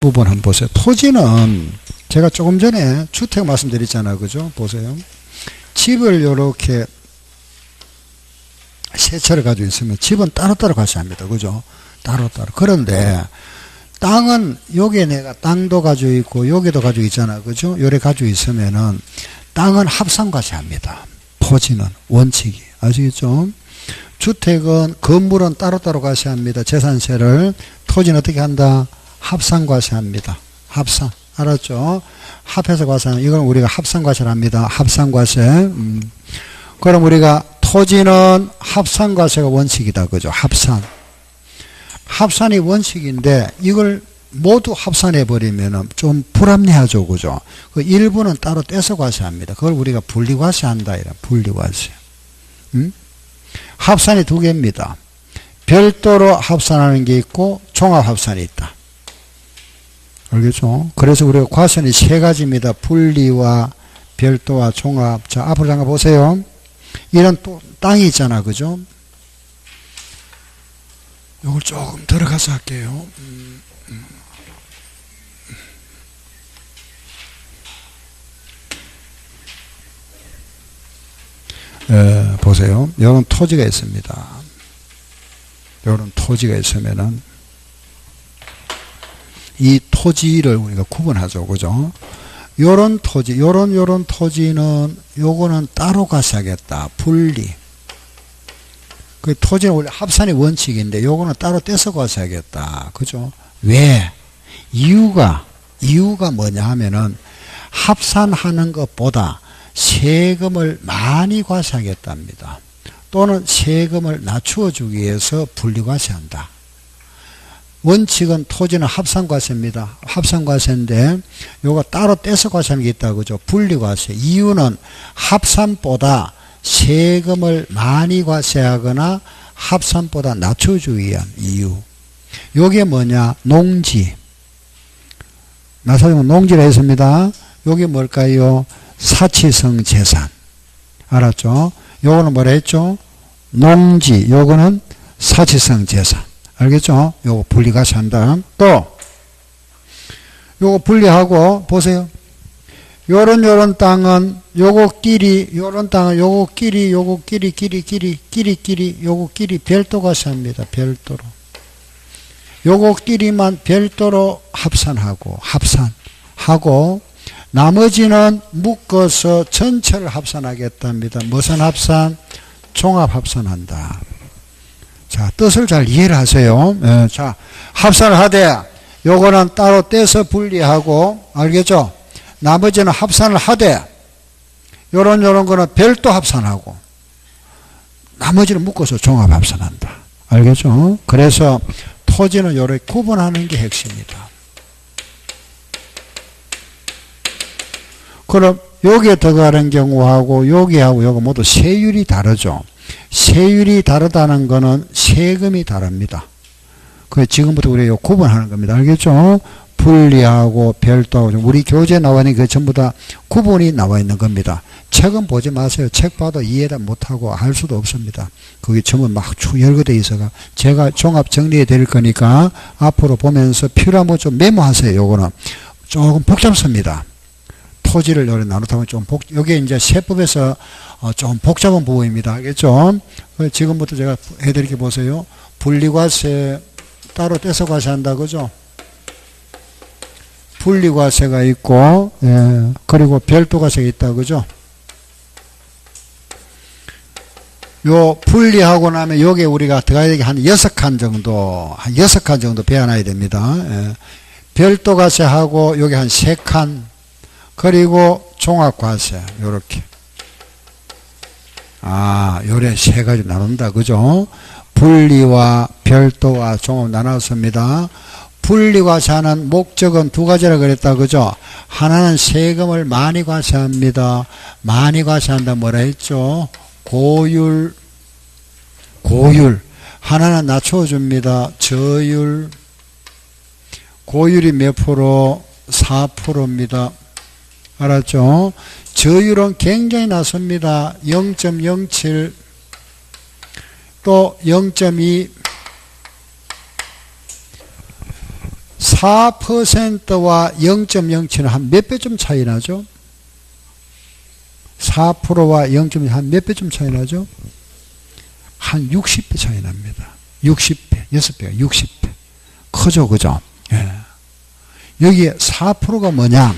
부분 한번 보세요. 토지는 제가 조금 전에 주택 말씀드렸잖아요. 그죠? 보세요. 집을 요렇게 세 채를 가지고 있으면 집은 따로따로 과세합니다. 그죠? 따로따로. 그런데 땅은 여기에 내가 땅도 가지고 있고 여기도 가지고 있잖아. 그죠? 요래 가지고 있으면은 땅은 합산 과세합니다. 토지는 원칙이. 아시겠죠? 주택은 건물은 따로따로 과세합니다. 재산세를. 토지는 어떻게 한다? 합산 과세합니다. 합산. 알았죠? 합해서 과세하는 이건 우리가 합산 과세를 합니다. 합산 과세. 그럼 우리가 토지는 합산 과세가 원칙이다. 그죠? 합산. 합산이 원칙인데 이걸 모두 합산해 버리면은 좀 불합리하죠. 그죠? 그 일부는 따로 떼서 과세합니다. 그걸 우리가 분리 과세한다. 이런 분리 과세. 합산이 두 개입니다. 별도로 합산하는 게 있고 종합 합산이 있다. 알겠죠? 그래서 우리가 과세는 세 가지입니다. 분리와 별도와 종합. 자, 앞으로 잠깐 보세요. 이런 또 땅이 있잖아. 그죠? 요걸 조금 들어가서 할게요. 보세요. 요런 토지가 있습니다. 요런 토지가 있으면은 이 토지를 우리가 구분하죠. 그죠? 요런 토지, 요런 토지는 요거는 따로 과세하겠다. 분리. 그 토지는 원래 합산이 원칙인데 요거는 따로 떼서 과세하겠다. 그죠? 왜? 이유가 뭐냐 하면은 합산하는 것보다 세금을 많이 과세하겠답니다. 또는 세금을 낮추어 주기 위해서 분리 과세한다. 원칙은 토지는 합산과세입니다. 합산과세인데 요거 따로 떼서 과세하는 게 있다. 그죠? 분리과세. 이유는 합산보다 세금을 많이 과세하거나 합산보다 낮춰주기 위한 이유. 요게 뭐냐? 농지. 나사용은 농지라 했습니다. 요게 뭘까요? 사치성 재산. 알았죠? 요거는 뭐라 했죠? 농지. 요거는 사치성 재산. 알겠죠? 요거 분리과세 한다. 또 요거 분리하고 보세요. 요런 땅은 요거끼리 요런 땅은 요거끼리 요거끼리 별도 과세합니다. 별도로. 요거끼리만 별도로 합산하고 나머지는 묶어서 전체를 합산하겠답니다. 무슨 합산? 종합 합산한다. 자, 뜻을 잘 이해를 하세요. 자, 합산을 하되 요거는 따로 떼서 분리하고, 알겠죠? 나머지는 합산을 하되 요런 거는 별도 합산하고 나머지는 묶어서 종합 합산한다. 알겠죠? 그래서 토지는 요렇게 구분하는 게 핵심이다. 그럼 여기에 들어가는 경우하고 여기하고 요거 모두 세율이 다르죠. 세율이 다르다는 거는 세금이 다릅니다. 그 지금부터 우리가 요 구분하는 겁니다. 알겠죠? 분리하고 별도하고 우리 교재에 나와 있는 그 전부 다 구분이 나와 있는 겁니다. 책은 보지 마세요. 책 봐도 이해를 못하고 할 수도 없습니다. 그게 전부 막 열거되어 있어가 제가 종합 정리해 드릴 거니까 앞으로 보면서 필요하면 좀 메모하세요. 요거는 조금 복잡습니다. 토지를 여기 나누다 보면 좀 여기에 이제 세법에서 좀 복잡한 부분입니다. 알겠죠? 지금부터 제가 해드릴게 보세요. 분리과세 따로 떼서 과세한다. 그죠? 분리과세가 있고, 예, 그리고 별도과세가 있다. 그죠? 요 분리하고 나면 여기에 우리가 들어가야 되게 한 6칸 정도 배워놔야 됩니다. 예. 별도과세하고 여기 한 3칸, 그리고 종합과세, 요렇게. 요래 세 가지 나눈다. 그죠? 분리와 별도와 종합 나눴습니다. 분리과세하는 목적은 두 가지라 그랬다. 그죠? 하나는 세금을 많이 과세합니다. 많이 과세한다 뭐라 했죠? 고율. 하나는 낮춰줍니다. 저율. 고율이 몇 프로? 4%입니다. 알았죠? 저율은 굉장히 낮습니다. 0.07, 또 0.2, 4%와 0.07은 한 몇 배쯤 차이 나죠? 4%와 0.1 한 몇 배쯤 차이 나죠? 한 60배 차이 납니다. 60배, 6배가 60배. 크죠, 그죠? 예. 여기에 4%가 뭐냐?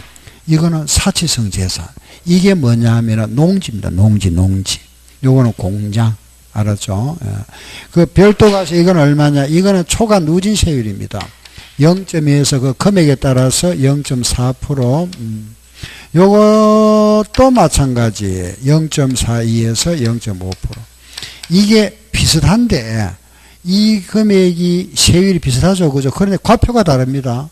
이거는 사치성 재산. 이게 뭐냐 하면 농지입니다. 농지. 요거는 공장. 알았죠? 예. 그 별도가서 이건 얼마냐? 이거는 초과 누진세율입니다. 0.2에서 그 금액에 따라서 0.4%. 요것도 마찬가지. 0.42에서 0.5%. 이게 비슷한데, 이 금액이 세율이 비슷하죠. 그죠? 그런데 과표가 다릅니다.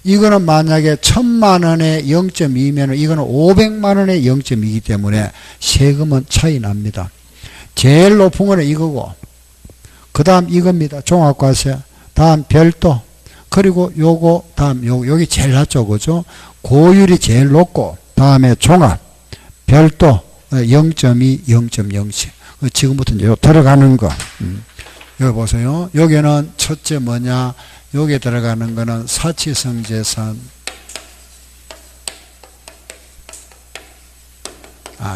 이거는 만약에 1,000만원에 0.2면 이거는 500만원에 0.2이기 때문에 세금은 차이 납니다. 제일 높은 거는 이거고, 그 다음 이겁니다. 종합과세. 다음 별도. 그리고 요거, 다음 여기 제일 낮죠. 그죠? 고율이 제일 높고, 다음에 종합, 별도, 0.2, 0.07. 지금부터 이제 들어가는 거. 여기 보세요. 여기는 첫째 뭐냐? 여기에 들어가는 거는 사치성 재산.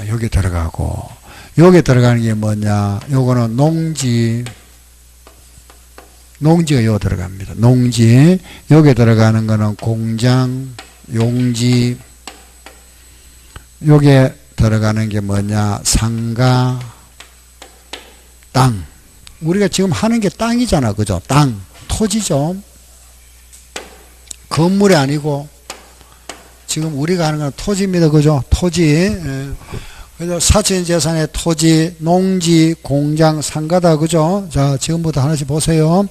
여기 들어가고, 여기 들어가는 게 뭐냐? 요거는 농지가 요 들어갑니다. 농지. 여기 들어가는 거는 공장, 용지. 여기에 들어가는 게 뭐냐? 상가, 땅. 우리가 지금 하는 게 땅이잖아. 그죠? 땅. 토지죠. 건물이 아니고, 지금 우리가 하는 건 토지입니다. 그죠? 토지. 예. 그래서 사치재산의 토지, 농지, 공장, 상가다. 그죠? 자, 지금부터 하나씩 보세요.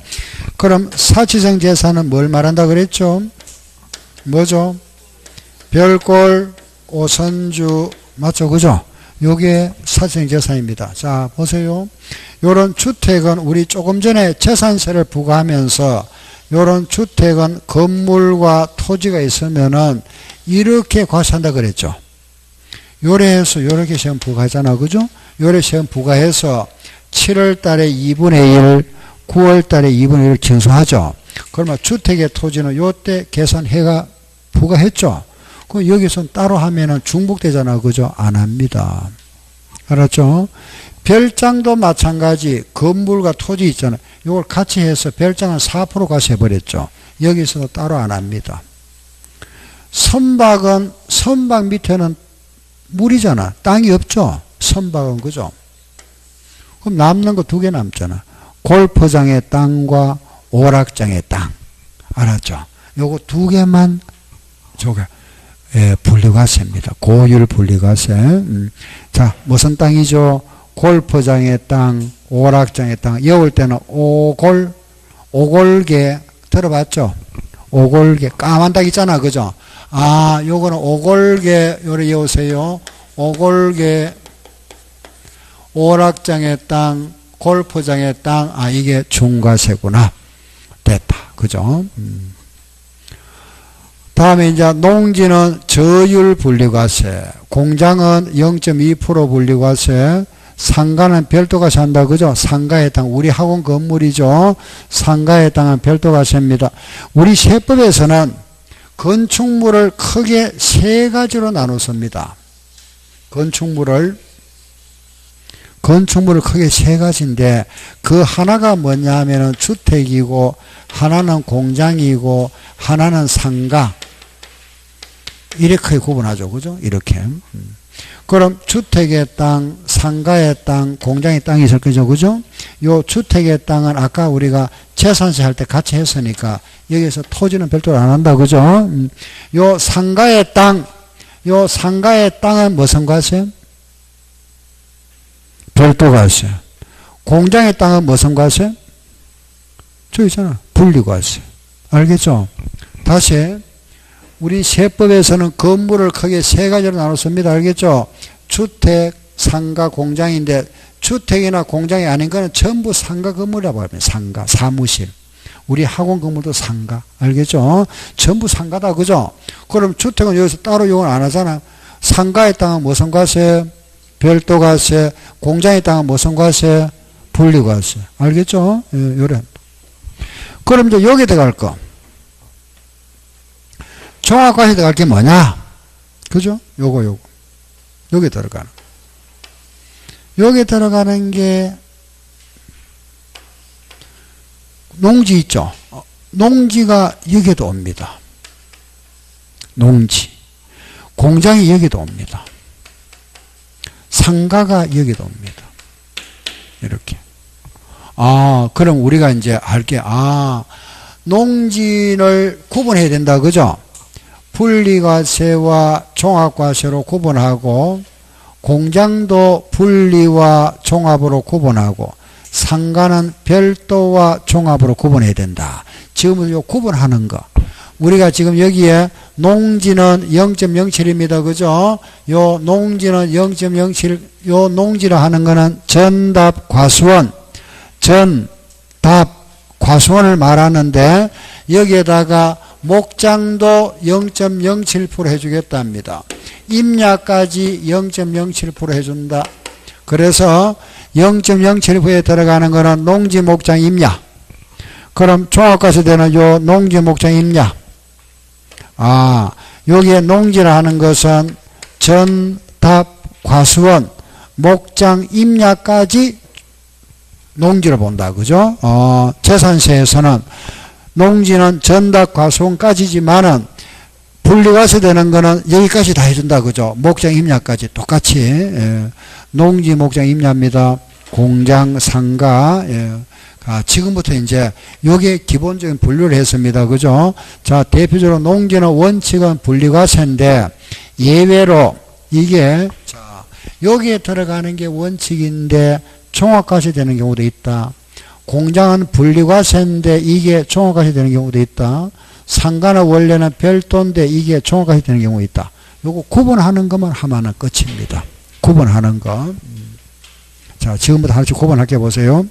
그럼 사치성 재산은 뭘 말한다 그랬죠? 뭐죠? 별골, 오선주, 맞죠? 그죠? 요게 사치성 재산입니다. 자, 보세요. 요런 주택은 우리 조금 전에 재산세를 부과하면서 요런 주택은 건물과 토지가 있으면은 이렇게 과세한다 그랬죠. 요래해서 요렇게 시험 부과하잖아. 그죠? 요래 시험 부과해서 7월 달에 2분의 1, 9월 달에 2분의 1을 징수하죠. 그러면 주택의 토지는 요때 계산해가 부과했죠. 그 여기서 따로 하면은 중복되잖아. 그죠? 안 합니다. 알았죠? 별장도 마찬가지. 건물과 토지 있잖아요. 이걸 같이 해서 별장은 4% 과세해버렸죠. 여기서도 따로 안 합니다. 선박은, 선박 밑에는 물이잖아. 땅이 없죠. 선박은. 그죠? 그럼 남는 거 두 개 남잖아. 골프장의 땅과 오락장의 땅. 알았죠? 요거 두 개만 저게 분리과세입니다. 고율 분리과세. 자, 무슨 땅이죠? 골프장의 땅, 오락장의 땅. 여울 때는 오골개 들어봤죠? 오골개 까만 닭 있잖아. 그죠? 요거는 오골개 요래 여우세요. 오골개 오락장의 땅, 골프장의 땅. 이게 중과세구나. 됐다. 그죠? 다음에 이제 농지는 저율 분리과세, 공장은 0.2% 분리과세, 상가는 별도과세 한다. 그죠? 상가에 땅, 우리 학원 건물이죠. 상가에 땅은 별도과세입니다. 우리 세법에서는 건축물을 크게 세 가지로 나눴습니다. 건축물을 크게 세 가지인데, 그 하나가 뭐냐 하면은 주택이고, 하나는 공장이고, 하나는 상가. 이렇게 구분하죠. 그죠? 이렇게. 그럼 주택의 땅, 상가의 땅, 공장의 땅이 있을 거죠. 그죠? 요 주택의 땅은 아까 우리가 재산세 할 때 같이 했으니까 여기서 토지는 별도로 안 한다. 그죠? 요 상가의 땅은 무슨 과세? 별도과세. 공장의 땅은 무슨 과세? 저기 있잖아. 분리과세. 알겠죠? 다시. 우리 세법에서는 건물을 크게 세 가지로 나눴습니다. 알겠죠? 주택, 상가, 공장인데 주택이나 공장이 아닌 거는 전부 상가 건물이라고 합니다. 상가, 사무실. 우리 학원 건물도 상가. 알겠죠? 전부 상가다. 그죠? 그럼 주택은 여기서 따로 용을 안 하잖아. 상가의 땅은 무슨 과세? 별도과세. 공장의 땅은 무슨 과세? 분리과세. 알겠죠? 예, 요래. 그럼 이제 여기에 들어갈 거. 종합과세에 들어갈 게 뭐냐? 그죠? 요거. 여기 들어가는. 여기 들어가는 게 농지 있죠? 농지가 여기도 옵니다. 농지. 공장이 여기도 옵니다. 상가가 여기도 옵니다. 이렇게. 그럼 우리가 이제 할게, 농지를 구분해야 된다. 그죠? 분리과세와 종합과세로 구분하고, 공장도 분리와 종합으로 구분하고, 상가는 별도와 종합으로 구분해야 된다. 지금은 요 구분하는 거. 우리가 지금 여기에 농지는 0.07입니다. 그죠? 요 농지는 0.07, 요 농지라 하는 거는 전답 과수원, 전답 과수원을 말하는데, 여기에다가 목장도 0.07% 해주겠답니다. 임야까지 0.07% 해준다. 그래서 0.07%에 들어가는 거는 농지, 목장, 임야. 그럼 종합과세 되는 요 농지, 목장, 임야. 여기에 농지라 하는 것은 전, 답, 과수원, 목장, 임야까지 농지로 본다. 그죠? 재산세에서는 농지는 전답, 과수원까지지만은 분리과세 되는 거는 여기까지 다 해준다. 그죠? 목장, 임야까지 똑같이. 농지, 목장, 임야입니다. 공장, 상가. 지금부터 이제 요게 기본적인 분류를 했습니다. 그죠? 자, 대표적으로 농지는 원칙은 분리과세인데, 예외로 이게, 자, 여기에 들어가는 게 원칙인데 종합과세 되는 경우도 있다. 공장은 분리과세인데 이게 종합과세 되는 경우도 있다. 상가는 원래는 별도인데 이게 종합과세 되는 경우 있다. 요거 구분하는 것만 하면은 끝입니다. 구분하는 거. 자, 지금부터 하나씩 구분할게 보세요.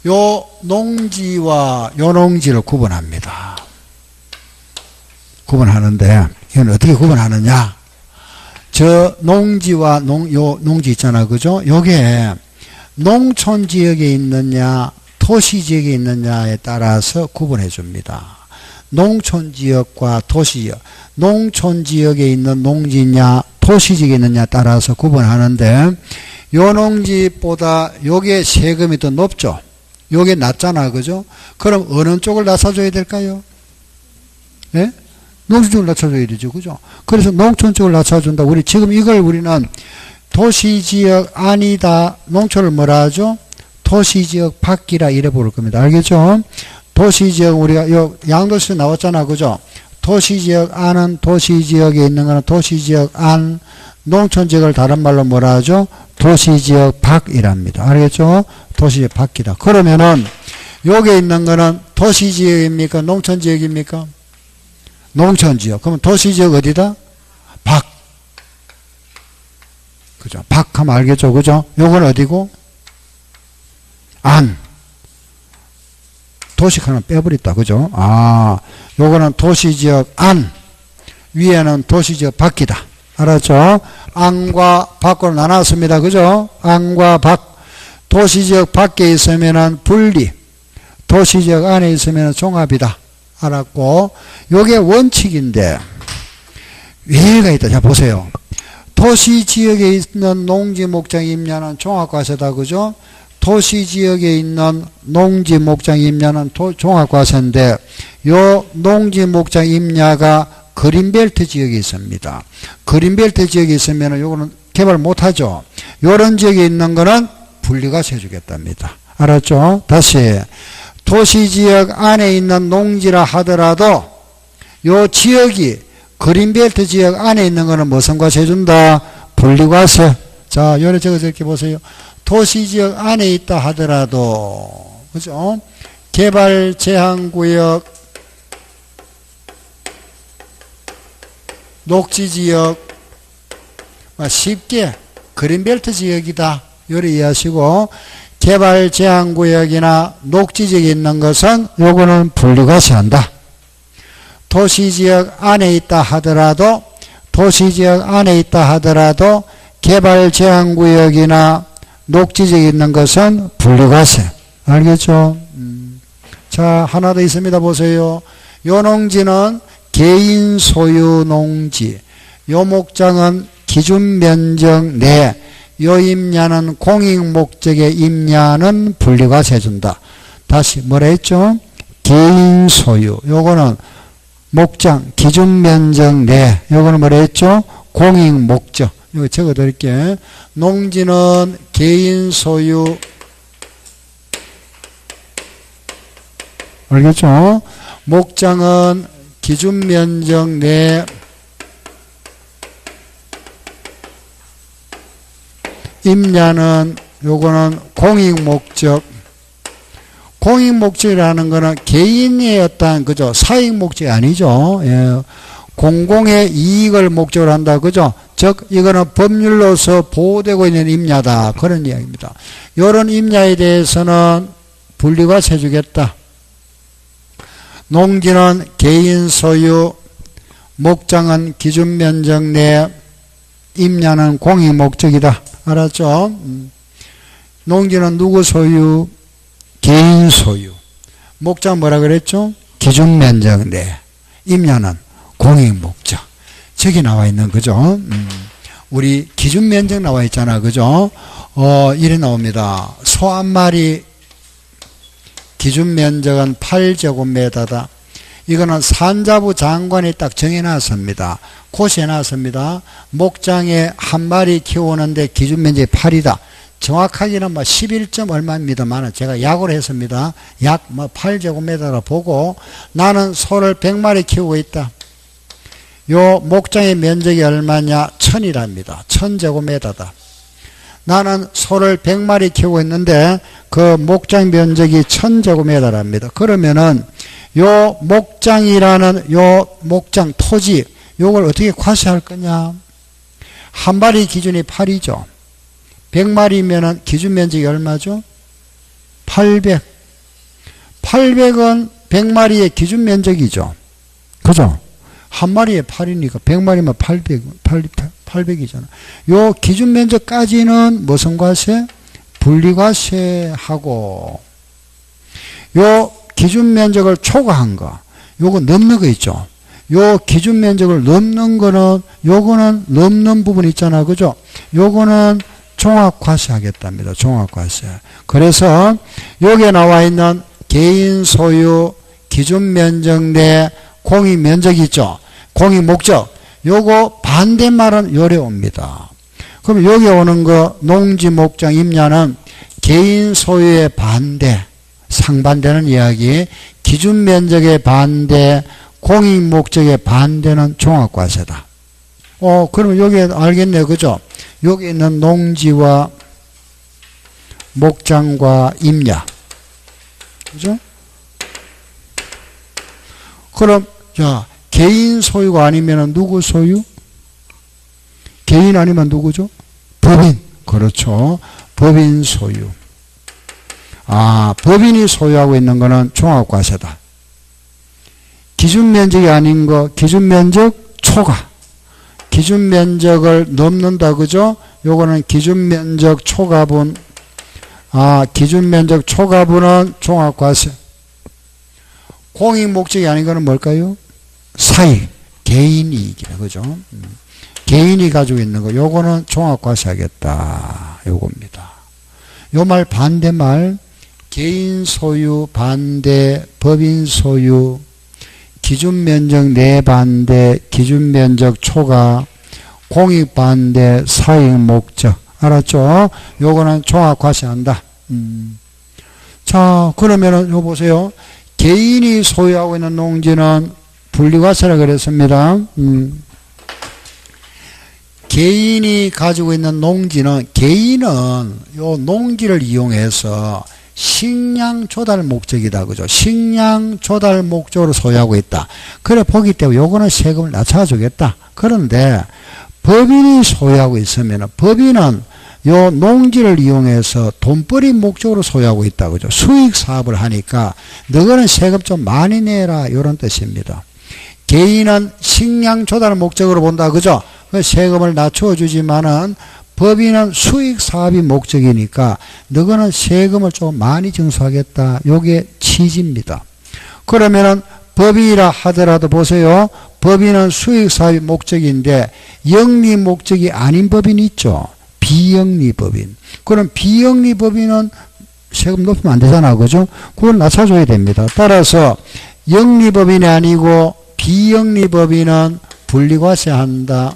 요 농지와 요 농지를 구분합니다. 구분하는데 이건 어떻게 구분하느냐? 저 농지와 요 농지 있잖아. 그죠? 요게 농촌 지역에 있느냐 도시 지역에 있느냐에 따라서 구분해 줍니다. 농촌 지역과 도시 지역. 농촌 지역에 있는 농지냐 도시 지역에 있느냐에 따라서 구분하는데, 요 농지보다 요게 세금이 더 높죠. 요게 낮잖아. 그죠? 그럼 어느 쪽을 낮춰줘야 될까요? 예? 농촌 쪽을 낮춰줘야 되죠. 그죠? 그래서 농촌 쪽을 낮춰준다. 지금 이걸 우리는 도시지역 안이다. 농촌을 뭐라 하죠? 도시지역 밖이라 이래 부를 겁니다. 알겠죠? 도시지역, 우리가 요 양도세 나왔잖아. 그죠? 도시지역 안은 도시지역에 있는 거는 도시지역 안, 농촌지역을 다른 말로 뭐라 하죠? 도시지역 밖이랍니다. 알겠죠? 도시지역 밖이다. 그러면은 여기에 있는 거는 도시지역입니까? 농촌지역입니까? 농촌지역. 그러면 도시지역 어디다? 밖. 그죠? 밖 하면 알겠죠? 그죠? 요건 어디고? 안. 도시 하나 빼버렸다. 그죠? 요거는 도시지역 안. 위에는 도시지역 밖이다. 알았죠? 안과 밖으로 나눴습니다. 그죠? 안과 밖. 도시지역 밖에 있으면은 분리. 도시지역 안에 있으면 종합이다. 알았고, 요게 원칙인데 예외가 있다. 자, 보세요. 도시지역에 있는 농지, 목장, 임야는 종합과세다. 그죠? 도시지역에 있는 농지, 목장, 임야는 종합과세인데, 요 농지, 목장, 임야가 그린벨트 지역에 있습니다. 그린벨트 지역에 있으면 요거는 개발 못하죠. 요런 지역에 있는 거는 분리과세 해주겠답니다. 알았죠? 다시. 도시지역 안에 있는 농지라 하더라도 요 지역이 그린벨트 지역 안에 있는 거는 무슨 과세 해준다? 분리과세. 자, 요래 적어서 이렇게 보세요. 도시지역 안에 있다 하더라도, 그죠? 개발 제한구역, 녹지지역, 쉽게 그린벨트 지역이다. 요래 이해하시고, 개발 제한구역이나 녹지지역에 있는 것은 요거는 분리과세 한다. 도시지역 안에 있다 하더라도, 도시지역 안에 있다 하더라도 개발 제한구역이나 녹지지역에 있는 것은 분리과세. 알겠죠? 자, 하나 더 있습니다. 보세요. 요 농지는 개인 소유 농지. 요 목장은 기준 면적 내. 요 임야는 공익 목적의 임야는 분리과세 해준다. 다시 뭐라 했죠? 개인 소유. 요거는 목장 기준 면적 내. 요거는 뭐라 했죠? 공익 목적. 이거 적어 드릴게요. 농지는 개인 소유. 알겠죠? 목장은 기준 면적 내. 임야는 요거는 공익 목적. 공익 목적이라는 거는 개인의 어떤 그죠? 사익 목적이 아니죠. 예. 공공의 이익을 목적으로 한다. 그죠? 즉 이거는 법률로서 보호되고 있는 임야다. 그런 이야기입니다. 이런 임야에 대해서는 분리과세 해주겠다. 농지는 개인 소유, 목장은 기준 면적 내, 임야는 공익 목적이다. 알았죠? 농지는 누구 소유? 개인 소유. 목장 뭐라 그랬죠? 기준 면적 내. 임야는 공익 목적. 저기 나와 있는 거죠. 우리 기준 면적 나와 있잖아. 그죠? 이래 나옵니다. 소 한 마리 기준 면적은 8제곱미터다. 이거는 산자부 장관이 딱 정해놨습니다. 고시해놨습니다. 목장에 한 마리 키우는데 기준 면적이 8이다. 정확하게는 뭐 11점 얼마입니다만 제가 약으로 했습니다. 약 뭐 8제곱미터라 보고 나는 소를 100마리 키우고 있다. 요 목장의 면적이 얼마냐? 1000이랍니다. 1000제곱미터다. 나는 소를 100마리 키우고 있는데 그 목장 면적이 1000제곱미터랍니다. 그러면은 요 목장이라는 요 목장 토지 요걸 어떻게 과세할 거냐? 한 마리 기준이 8이죠. 100마리면은 기준 면적이 얼마죠? 800. 800은 100마리의 기준 면적이죠. 그죠? 한 마리에 8이니까 100마리면 800이잖아. 요 기준 면적까지는 무슨 과세? 분리과세하고 요 기준 면적을 초과한 거 요거 넘는 거 있죠. 요 기준 면적을 넘는 거는 요거는 넘는 부분 있잖아. 그죠? 요거는 종합과세 하겠답니다. 종합과세. 그래서 여기에 나와 있는 개인 소유 기준 면적 내 공익 면적이 있죠. 공익 목적. 요거 반대말은 요래 옵니다. 그럼 여기 오는 거 농지 목장 임야는 개인 소유의 반대, 상반되는 이야기, 기준 면적의 반대, 공익 목적의 반대는 종합과세다. 그럼 여기 알겠네요. 그죠? 여기 있는 농지와 목장과 임야. 그죠? 그럼, 자, 개인 소유가 아니면 누구 소유? 개인 아니면 누구죠? 법인. 그렇죠. 법인 소유. 법인이 소유하고 있는 거는 종합과세다. 기준 면적이 아닌 거, 기준 면적 초과. 기준 면적을 넘는다. 그죠? 요거는 기준 면적 초과분. 기준 면적 초과분은 종합과세. 공익 목적이 아닌 거는 뭘까요? 사익. 개인 이익이다. 그죠? 개인이 가지고 있는 거. 요거는 종합과세 하겠다. 요겁니다. 요 말 반대말. 개인 소유 반대, 법인 소유, 기준 면적 내 반대, 기준 면적 초과, 공익 반대, 사익 목적. 알았죠? 요거는 종합과세한다. 자, 그러면은 요 보세요. 개인이 소유하고 있는 농지는 분리과세라 그랬습니다. 개인이 가지고 있는 농지는, 개인은 요 농지를 이용해서 식량 조달 목적이다. 그죠? 식량 조달 목적으로 소유하고 있다. 그래 보기 때문에 요거는 세금을 낮춰주겠다. 그런데 법인이 소유하고 있으면 법인은 요 농지를 이용해서 돈벌이 목적으로 소유하고 있다. 그죠? 수익 사업을 하니까 너희는 세금 좀 많이 내라. 이런 뜻입니다. 개인은 식량 조달 목적으로 본다. 그죠? 그 세금을 낮춰주지만은 법인은 수익 사업이 목적이니까 너거는 세금을 좀 많이 징수하겠다. 요게 취지입니다. 그러면은 법인이라 하더라도 보세요. 법인은 수익 사업이 목적인데 영리 목적이 아닌 법인이 있죠. 비영리 법인. 그럼 비영리 법인은 세금 높이면 안 되잖아. 그죠? 그걸 낮춰줘야 됩니다. 따라서 영리 법인이 아니고 비영리 법인은 분리과세한다.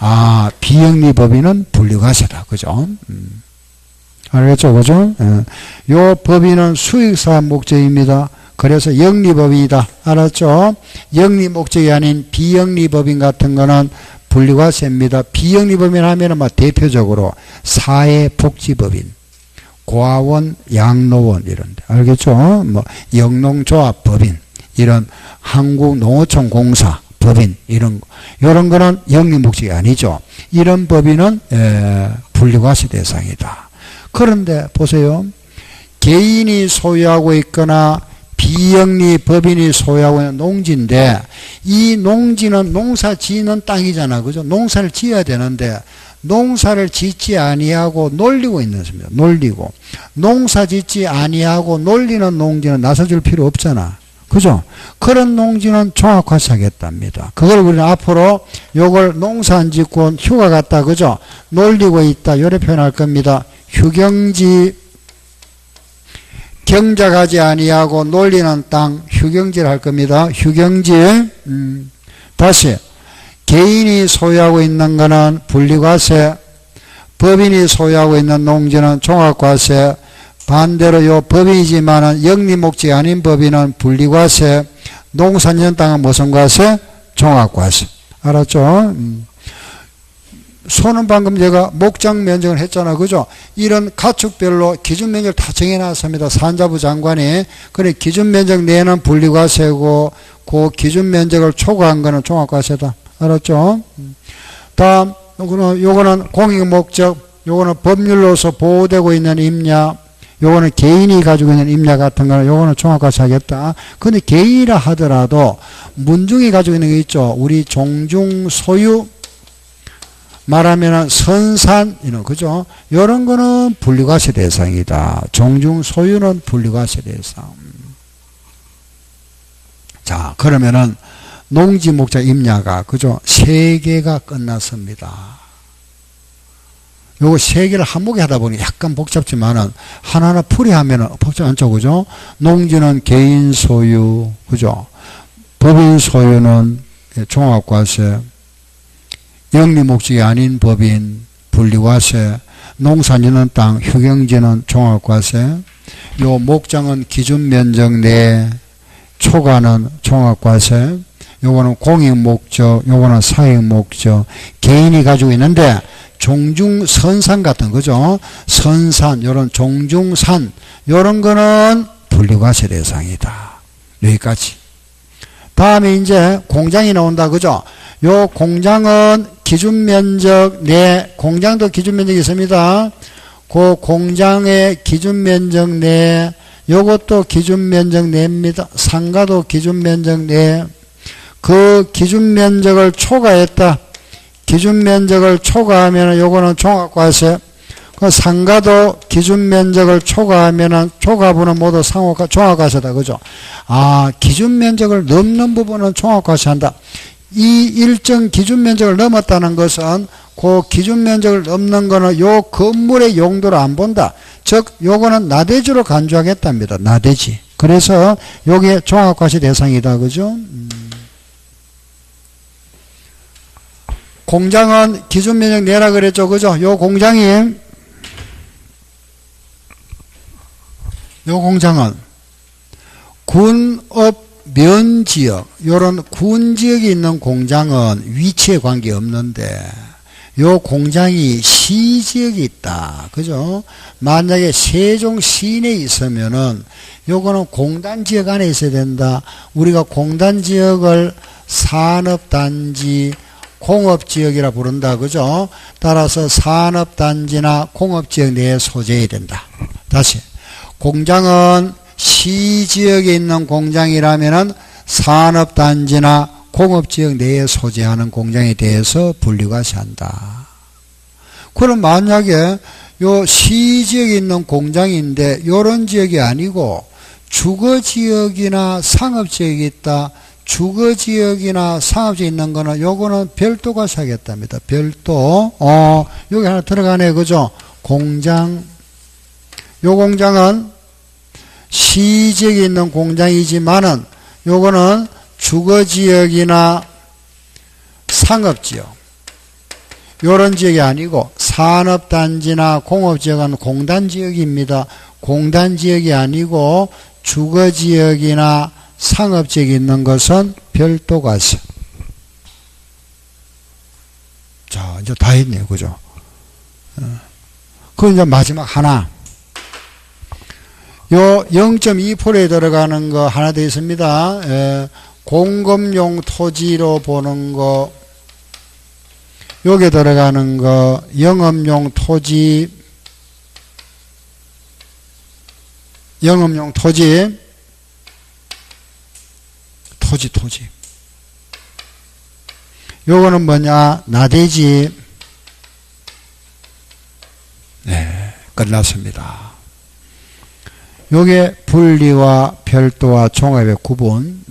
아, 비영리 법인은 분리과세다. 그죠? 알겠죠? 그죠? 요 법인은 수익사업 목적입니다. 그래서 영리법인이다. 알았죠? 영리 목적이 아닌 비영리 법인 같은 거는 분리과세입니다. 비영리 법인 하면은 막 대표적으로 사회복지법인, 고아원, 양로원 이런데. 알겠죠? 뭐 영농조합 법인, 이런 한국농어촌 공사 법인 이런 거. 이런 거는 영리 목적이 아니죠. 이런 법인은 분리과세 대상이다. 그런데 보세요. 개인이 소유하고 있거나 비영리 법인이 소유하고 있는 농지인데 이 농지는 농사 지는 땅이잖아. 그죠? 농사를 지어야 되는데 농사를 짓지 아니하고 놀리고 있는 것입니다. 놀리고. 농사 짓지 아니하고 놀리는 농지는 나서줄 필요 없잖아. 그죠? 그런 농지는 종합과세하겠답니다. 그걸 우리는 앞으로 요걸 농사 안 짓고 휴가 갔다. 그죠? 놀리고 있다. 요래 표현할 겁니다. 휴경지, 경작하지 아니하고 놀리는 땅, 휴경지를 할 겁니다. 휴경지. 다시. 개인이 소유하고 있는 거는 분리과세, 법인이 소유하고 있는 농지는 종합과세, 반대로 요 법인이지만은 영리 목적이 아닌 법인은 분리과세, 농사짓는 땅은 무슨 과세? 종합과세. 알았죠? 소는 방금 제가 목장 면적을 했잖아. 그죠? 이런 가축별로 기준 면적을 다 정해놨습니다. 산자부 장관이. 그래, 기준 면적 내는 분리과세고, 그 기준 면적을 초과한 거는 종합과세다. 알았죠? 다음, 요거는 공익 목적, 요거는 법률로서 보호되고 있는 임야, 요거는 개인이 가지고 있는 임야 같은 거는 요거는 종합과세 하겠다. 근데 개인이라 하더라도 문중이 가지고 있는 게 있죠. 우리 종중 소유, 말하면은 선산, 이런, 그죠? 요런 거는 분리과세 대상이다. 종중 소유는 분리과세 대상. 자, 그러면은 농지 목적 임야가, 그죠? 3개가 끝났습니다. 요거 3개를 한목에 하다 보니 약간 복잡지만은 하나하나 풀이하면은 복잡 않죠. 그죠? 농지는 개인 소유, 그죠? 법인 소유는 종합과세, 영리 목적이 아닌 법인 분리과세, 농사짓는 땅 휴경지는 종합과세, 요 목장은 기준 면적 내 초과는 종합과세, 요거는 공익 목적, 요거는 사익 목적, 개인이 가지고 있는데 종중 선산 같은 거죠. 선산, 요런 종중산, 요런 거는 분리과세 대상이다. 여기까지. 다음에 이제 공장이 나온다. 그죠? 요 공장은 기준 면적 내, 공장도 기준 면적이 있습니다. 그 공장의 기준 면적 내, 요것도 기준 면적 내입니다. 상가도 기준 면적 내. 그 기준 면적을 초과했다. 기준 면적을 초과하면 요거는 종합과세. 그 상가도 기준 면적을 초과하면은 초과분은 모두 종합과세다. 그죠? 아, 기준 면적을 넘는 부분은 종합과세 한다. 이 일정 기준 면적을 넘었다는 것은 그 기준 면적을 넘는 거는 요 건물의 용도를 안 본다. 즉, 요거는 나대지로 간주하겠답니다. 나대지. 그래서 요게 종합과세 대상이다. 그죠? 공장은 기준 면적 내라 그랬죠. 그죠? 요 공장은 군업 면지역, 요런 군지역이 있는 공장은 위치에 관계없는데 요 공장이 시지역이 있다. 그죠? 만약에 세종 시내에 있으면은 요거는 공단지역 안에 있어야 된다. 우리가 공단지역을 산업단지, 공업지역이라 부른다. 그죠? 따라서 산업단지나 공업지역 내에 소재해야 된다. 다시. 공장은 시지역에 있는 공장이라면은 산업단지나 공업지역 내에 소재하는 공장에 대해서 분리과세한다. 그럼 만약에 요 시지역에 있는 공장인데 요런 지역이 아니고 주거지역이나 상업지역이 있다. 주거지역이나 상업지역에 있는 거는 요거는 별도 과세하겠답니다. 별도. 여기 하나 들어가네. 그죠? 공장. 요 공장은 시지역에 있는 공장이지만은 요거는 주거지역이나 상업지역. 요런 지역이 아니고 산업단지나 공업지역은 공단지역입니다. 공단지역이 아니고 주거지역이나 상업지역이 있는 것은 별도과세. 자, 이제 다 했네요. 그죠? 그 이제 마지막 하나. 요 0.2%에 들어가는 거 하나 더 있습니다. 공급용 토지로 보는 거. 여기에 들어가는 거, 영업용 토지, 토지. 요거는 뭐냐? 나대지. 네, 끝났습니다. 요게 분리와 별도와 종합의 구분.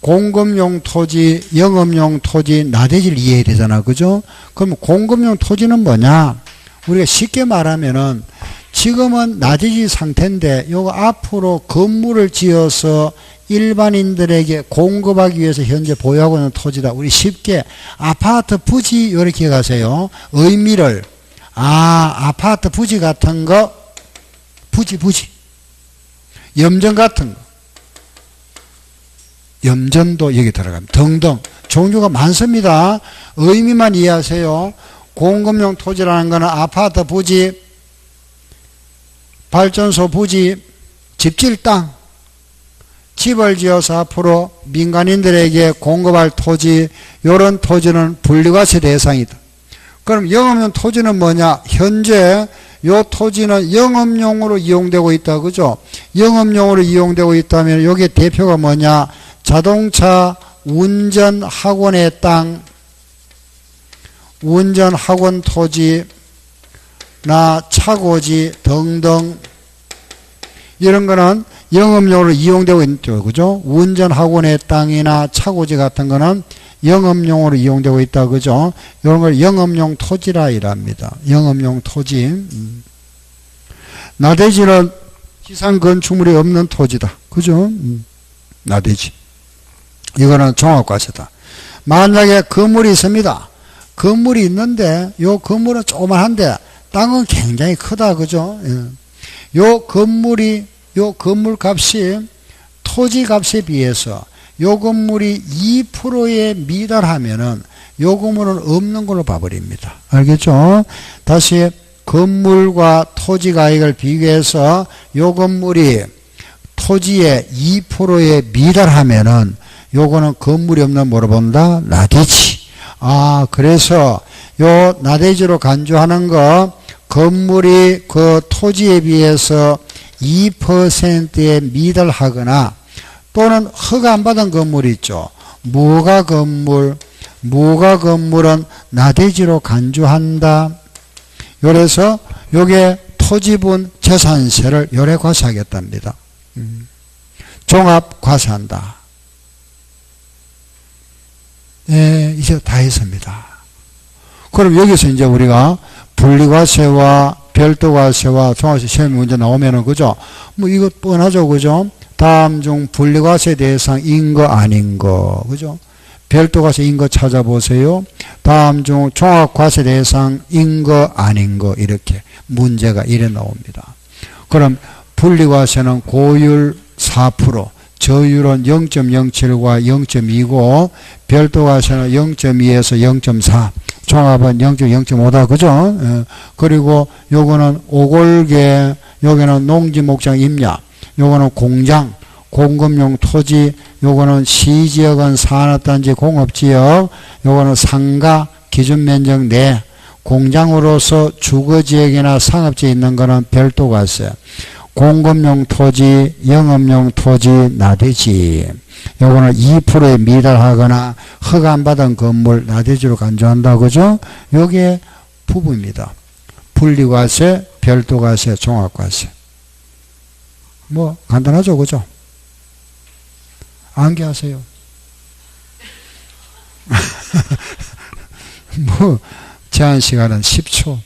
공급용 토지, 영업용 토지, 나대지를 이해해야 되잖아. 그죠? 그럼 공급용 토지는 뭐냐? 우리가 쉽게 말하면은 지금은 나대지 상태인데 요거 앞으로 건물을 지어서 일반인들에게 공급하기 위해서 현재 보유하고 있는 토지다. 우리 쉽게 아파트 부지 이렇게 가세요. 의미를 아파트 부지 같은 거 부지 염전 같은 거 염전도 여기 들어갑니다. 등등 종류가 많습니다. 의미만 이해하세요. 공급용 토지라는 것은 아파트 부지, 발전소 부지, 집질 땅, 집을 지어서 앞으로 민간인들에게 공급할 토지, 이런 토지는 분리과세 대상이다. 그럼 영업용 토지는 뭐냐? 현재 요 토지는 영업용으로 이용되고 있다. 그죠? 영업용으로 이용되고 있다면 여기에 대표가 뭐냐? 자동차 운전 학원의 땅, 운전 학원 토지나 차고지 등등 이런 거는 영업용으로 이용되고 있죠. 그죠? 운전 학원의 땅이나 차고지 같은 거는 영업용으로 이용되고 있다. 그죠? 이런 걸 영업용 토지라 이랍니다. 영업용 토지. 나대지는 지상 건축물이 없는 토지다. 그죠? 나대지. 이거는 종합과세다. 만약에 건물이 있습니다. 건물이 있는데 요 건물은 조그만한데 땅은 굉장히 크다. 그죠? 요 건물 값이 토지 값에 비해서 요 건물이 2%에 미달하면은 요 건물은 없는 걸로 봐버립니다. 알겠죠? 다시 건물과 토지 가액을 비교해서 요 건물이 토지의 2%에 미달하면은 요거는 건물이 없는 뭐로 본다? 나대지. 그래서 요 나대지로 간주하는 거 건물이 그 토지에 비해서 2%에 미달하거나 또는 허가 안 받은 건물이 있죠. 무허가 건물은 나대지로 간주한다. 그래서 요게 토지분 재산세를 요래 과세하겠답니다. 종합 과세한다. 네, 이제 다 했습니다. 그럼 여기서 이제 우리가 분리과세와 별도과세와 종합세 시험 문제 나오면은, 그죠? 뭐 이거 뻔하죠. 그죠? 다음 중 분리과세 대상인 거 아닌 거. 그죠? 별도과세인 거 찾아보세요. 다음 중 종합과세 대상인 거 아닌 거. 이렇게 문제가 이래 나옵니다. 그럼 분리과세는 고율 4%, 저율은 0.07과 0.2고 별도과세는 0.2에서 0.4, 종합은 0.5다. 그죠? 그리고 요거는 오골계, 여기는 농지 목장 임야, 요거는 공장, 공급용 토지, 요거는 시지역은 산업단지 공업지역, 요거는 상가, 기준면적 내, 공장으로서 주거지역이나 상업지에 있는 거는 별도과세. 공급용 토지, 영업용 토지, 나대지. 요거는 2%에 미달하거나 허가 안 받은 건물 나대지로 간주한다. 그죠? 요게 부부입니다. 분리과세, 별도과세, 종합과세. 뭐 간단하죠. 그죠? 암기하세요. 뭐 제한 시간은 10초.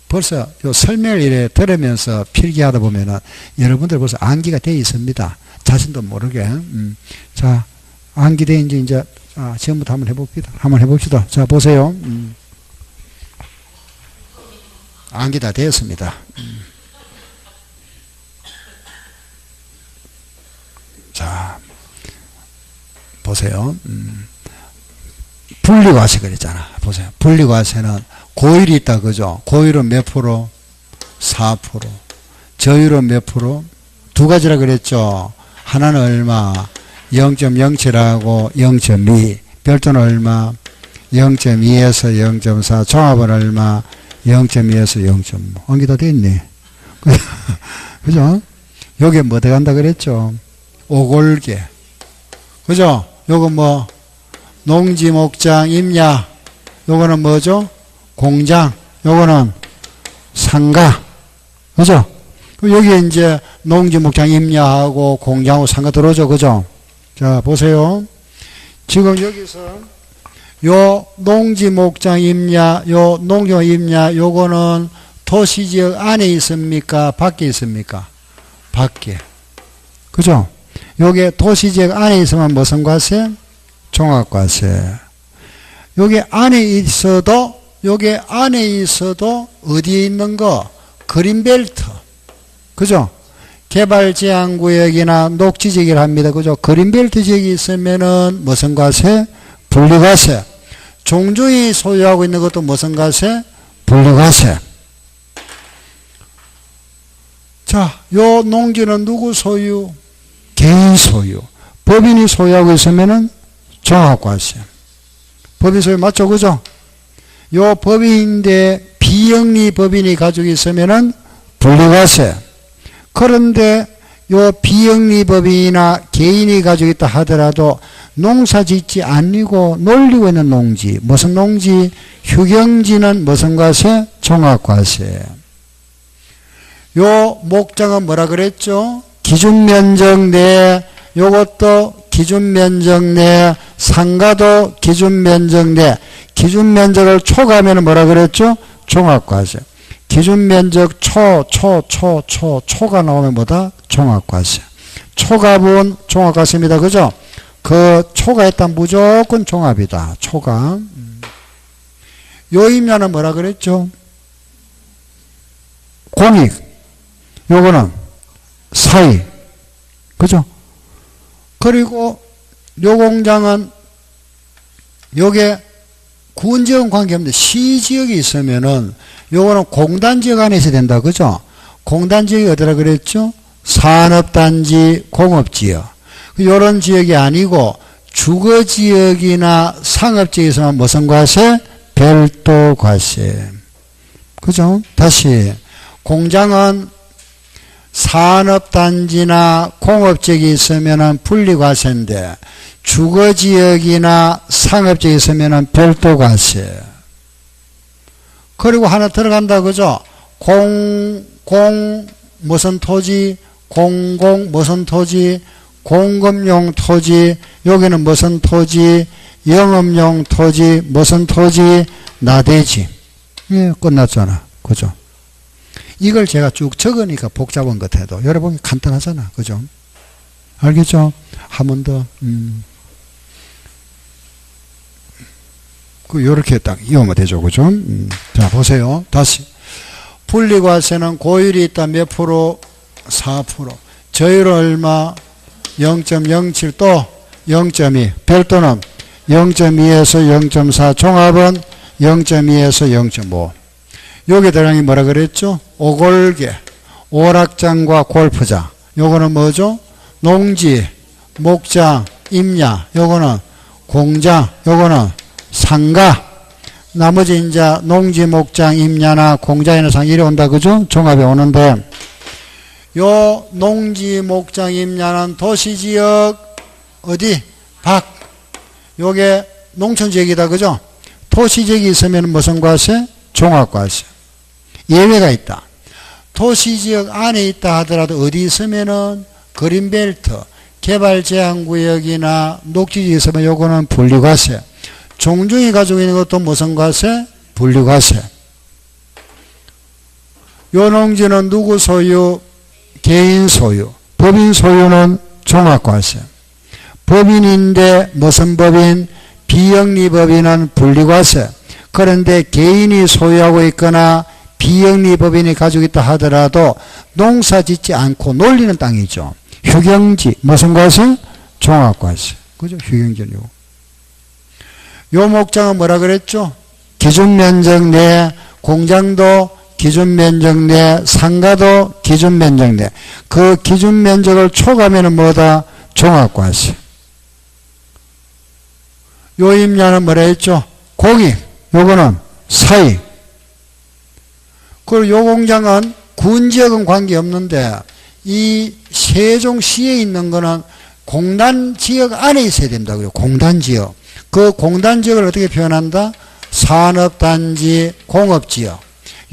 벌써 요 설명을 이래 들으면서 필기하다 보면은 여러분들 벌써 암기가 되어 있습니다. 자신도 모르게. 자, 암기되는지 이제 지금부터 한번 해봅시다. 자, 보세요. 암기 다 되었습니다. 자, 보세요. 분리과세 그랬잖아. 보세요. 분리과세는 고율이 있다. 그죠? 고율은 몇 프로? 4%. 저율은 몇 프로? 두 가지라 그랬죠. 하나는 얼마? 0.07하고 0.2. 별도는 얼마? 0.2에서 0.4. 종합은 얼마? 0.2에서 0.5. 암기 다 됐네. 그죠? 요게 뭐 들어간다 그랬죠? 오골계. 그죠? 요거 뭐, 농지, 목장, 임야. 요거는 뭐죠? 공장. 요거는 상가. 그죠? 여기에 이제 농지, 목장, 임야하고 공장하고 상가 들어오죠. 그죠? 자, 보세요. 지금 여기서 요 농지, 목장, 임야, 요 농경, 임야, 요거는 도시지역 안에 있습니까? 밖에 있습니까? 밖에. 그죠? 요게 도시지역 안에 있으면 무슨 과세? 종합과세. 요게 안에 있어도 어디에 있는 거? 그린벨트. 그죠? 개발제한구역이나 녹지지역이라 합니다. 그죠? 그린벨트 지역이 있으면은 무슨 과세? 분리과세. 종중이 소유하고 있는 것도 무슨 과세? 분리과세. 자, 요 농지는 누구 소유? 개인 소유. 법인이 소유하고 있으면은 종합과세. 법인 소유 맞죠? 그죠? 요 법인인데 비영리 법인이 가지고 있으면은 분리과세. 그런데 요 비영리 법인이나 개인이 가지고 있다 하더라도 농사 짓지 않고 놀리고 있는 농지. 무슨 농지? 휴경지는 무슨 과세? 종합과세. 요 목장은 뭐라 그랬죠? 기준면적 내, 요것도 기준면적 내, 상가도 기준면적 내. 기준면적을 초과하면 뭐라 그랬죠? 종합과세. 기준면적 초가 나오면 뭐다? 종합과세. 초과분 종합과세입니다. 그죠? 그 초과했다 무조건 종합이다. 초과. 요 임야는 뭐라 그랬죠? 공익. 요거는 사익. 그죠? 그리고 요 공장은 요게 군지역은 관계없는데 시지역이 있으면은 요거는 공단지역 안에 있어야 된다. 그죠? 공단지역이 어디라 그랬죠? 산업단지, 공업지역. 요런 지역이 아니고 주거지역이나 상업지역에서만 무슨 과세? 별도과세. 그죠? 다시. 공장은 산업단지나 공업지역이 있으면은 분리과세인데 주거지역이나 상업지역이 있으면은 별도과세. 그리고 하나 들어간다. 그죠? 무슨 토지, 공공 무슨 토지, 공급용 토지, 여기는 무슨 토지, 영업용 토지, 무슨 토지, 나대지. 예, 끝났잖아. 그죠? 이걸 제가 쭉 적으니까 복잡한 것 해도 여러분이 간단하잖아. 그죠? 알겠죠? 한 번 더. 요렇게 딱 이어면 되죠. 그죠? 자, 보세요. 다시. 분리과세는 고율이 있다. 몇 프로? 4%. 저율은 얼마? 0.07 또 0.2. 별도는 0.2에서 0.4. 종합은 0.2에서 0.5. 여기 들어가는 게 뭐라 그랬죠? 오골계, 오락장과 골프장. 요거는 뭐죠? 농지, 목장, 임야. 요거는 공장, 요거는 상가. 나머지 이제 농지, 목장, 임야나 공장이나 상 이래 온다. 그죠? 종합이 오는데, 요 농지, 목장, 임야는 도시지역, 어디? 밖. 요게 농촌지역이다. 그죠? 도시지역이 있으면 무슨 과세? 종합과세. 예외가 있다. 도시지역 안에 있다 하더라도 어디 있으면은 그린벨트, 개발제한구역이나 녹지지역에 있으면 요거는 분리과세. 종중이 가지고 있는 것도 무슨 과세? 분리과세. 요 농지는 누구 소유? 개인 소유. 법인 소유는 종합과세. 법인인데 무슨 법인? 비영리법인은 분리과세. 그런데 개인이 소유하고 있거나 비영리법인이 가지고 있다 하더라도 농사 짓지 않고 놀리는 땅이죠. 휴경지. 무슨 과세? 종합과세. 그죠? 휴경지는 요 목장은 뭐라 그랬죠? 기준면적 내, 공장도 기준면적 내, 상가도 기준면적 내. 그 기준면적을 초과하면 뭐다? 종합과세. 요 임야는 뭐라 했죠? 공익. 요거는 사익. 그리고 요 공장은 군지역은 관계없는데 이 세종시에 있는 거는 공단지역 안에 있어야 된다고요. 공단지역. 그 공단지역을 어떻게 표현한다? 산업단지, 공업지역.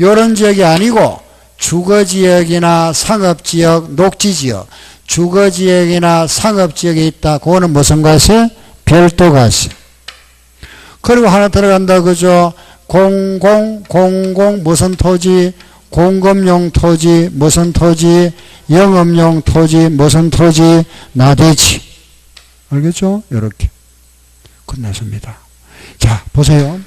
요런 지역이 아니고 주거지역이나 상업지역, 녹지지역. 주거지역이나 상업지역에 있다. 그거는 무슨 과세? 별도과세. 그리고 하나 들어간다. 그죠? 공공 무슨 토지? 공급용 토지 무슨 토지? 영업용 토지 무슨 토지? 나대지. 알겠죠? 이렇게 끝났습니다. 자, 보세요.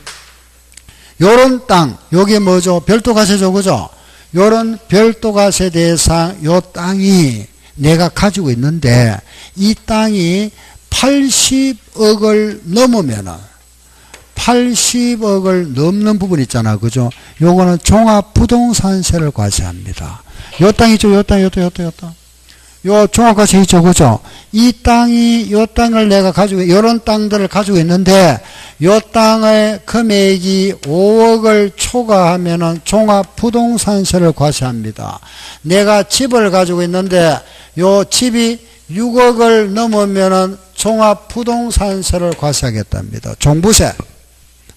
요런 땅, 요게 뭐죠? 별도과세죠. 그죠? 요런 별도과세 대상, 요 땅이 내가 가지고 있는데 이 땅이 80억을 넘으면은 80억을 넘는 부분 있잖아. 그죠? 요거는 종합부동산세를 과세합니다. 요 땅 있죠? 요 땅. 요 종합과세 있죠? 그죠? 이 땅이, 요 땅을 내가 가지고, 요런 땅들을 가지고 있는데, 요 땅의 금액이 5억을 초과하면은 종합부동산세를 과세합니다. 내가 집을 가지고 있는데, 요 집이 6억을 넘으면은 종합부동산세를 과세하겠답니다. 종부세.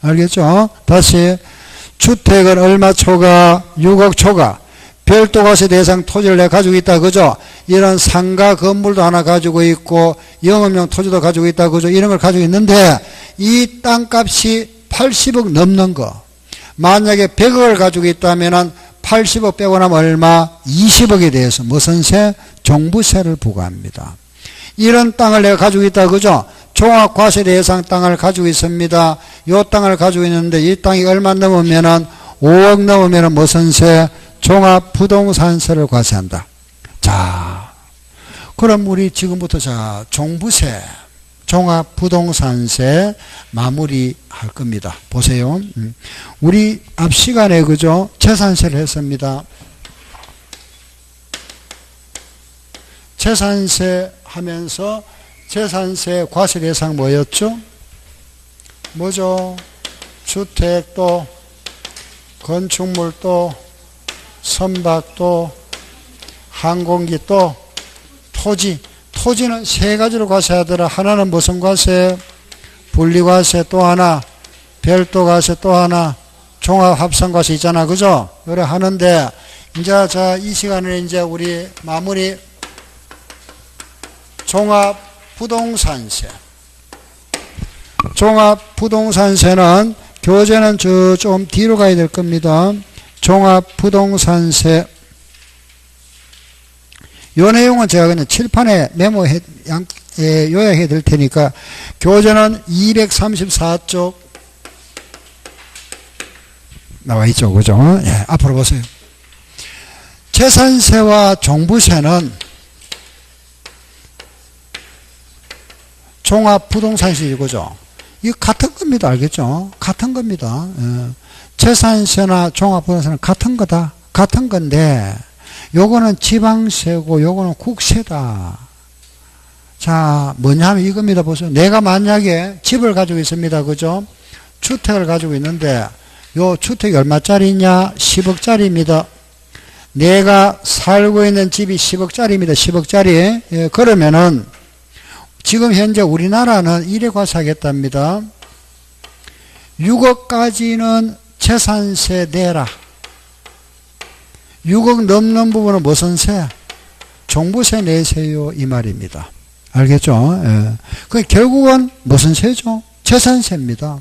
알겠죠? 다시 주택은 얼마 초과? 6억 초과. 별도과세 대상 토지를 내가 가지고 있다. 그죠? 이런 상가 건물도 하나 가지고 있고 영업용 토지도 가지고 있다. 그죠? 이런 걸 가지고 있는데 이 땅값이 80억 넘는 거. 만약에 100억을 가지고 있다면은 80억 빼고 나면 얼마? 20억에 대해서 무슨 세? 종부세를 부과합니다. 이런 땅을 내가 가지고 있다. 그죠? 종합과세 대상 땅을 가지고 있습니다. 이 땅을 가지고 있는데 이 땅이 얼마 넘으면은 5억 넘으면은 무슨 세? 종합부동산세를 과세한다. 자, 그럼 우리 지금부터 자 종부세, 종합부동산세 마무리 할 겁니다. 보세요. 우리 앞 시간에 그죠? 재산세를 했습니다. 재산세 하면서 재산세 과세 대상 뭐였죠? 뭐죠? 주택도, 건축물도, 선박도, 항공기도, 토지. 토지는 세 가지로 과세하더라. 하나는 무슨 과세? 분리과세. 또 하나 별도과세. 또 하나 종합합산과세 있잖아. 그죠? 그래 하는데 이제 자, 이 시간에 이제 우리 마무리 종합부동산세. 종합부동산세는 교재는 좀 뒤로 가야 될 겁니다. 종합부동산세. 요 내용은 제가 그냥 칠판에 요약해 드릴 테니까 교재는 234쪽 나와 있죠. 그죠? 예, 앞으로 보세요. 재산세와 종부세는 종합부동산세 이거죠. 이거 같은 겁니다. 알겠죠? 같은 겁니다. 예. 재산세나 종합부동산은 같은 거다. 같은 건데 요거는 지방세고 요거는 국세다. 자, 뭐냐면 이겁니다. 보세요. 내가 만약에 집을 가지고 있습니다. 그죠? 주택을 가지고 있는데 요 주택이 얼마짜리냐? 10억짜리입니다. 내가 살고 있는 집이 10억짜리입니다. 10억짜리. 예, 그러면은 지금 현재 우리나라는 이래 과세하겠답니다. 6억까지는 재산세 내라. 6억 넘는 부분은 무슨 세? 종부세 내세요 이 말입니다. 알겠죠? 예. 그 결국은 무슨 세죠? 재산세입니다.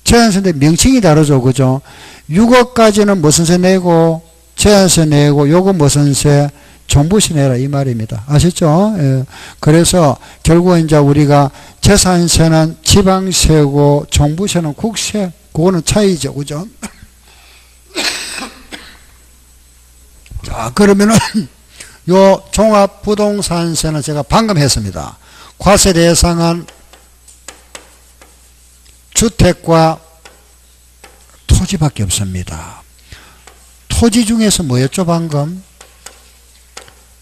재산세인데 명칭이 다르죠. 그죠? 6억까지는 무슨 세 내고 재산세 내고 요거 무슨 세? 종부세 내라 이 말입니다. 아셨죠? 예. 그래서 결국은 이제 우리가 재산세는 지방세고 종부세는 국세. 그거는 차이죠. 그죠? 자, 그러면은 요 종합부동산세는 제가 방금 했습니다. 과세 대상은 주택과 토지밖에 없습니다. 토지 중에서 뭐였죠 방금?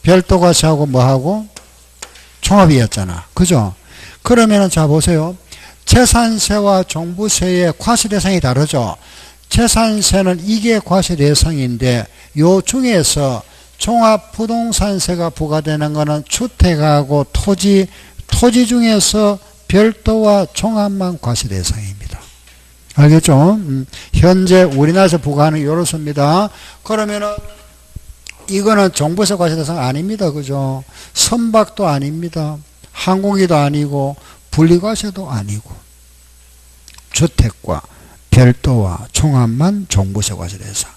별도과세하고 뭐하고? 종합이었잖아. 그죠? 그러면은 자 보세요. 재산세와 종부세의 과세 대상이 다르죠. 재산세는 이게 과세 대상인데 요 중에서 종합부동산세가 부과되는 것은 주택하고 토지 중에서 별도와 종합만 과세 대상입니다. 알겠죠? 현재 우리나라에서 부과하는 게 이렇습니다. 그러면은 이거는 종부세 과세 대상 아닙니다. 그죠? 선박도 아닙니다. 항공기도 아니고 분리과세도 아니고 주택과 별도와 종합만 종부세 과세 대상.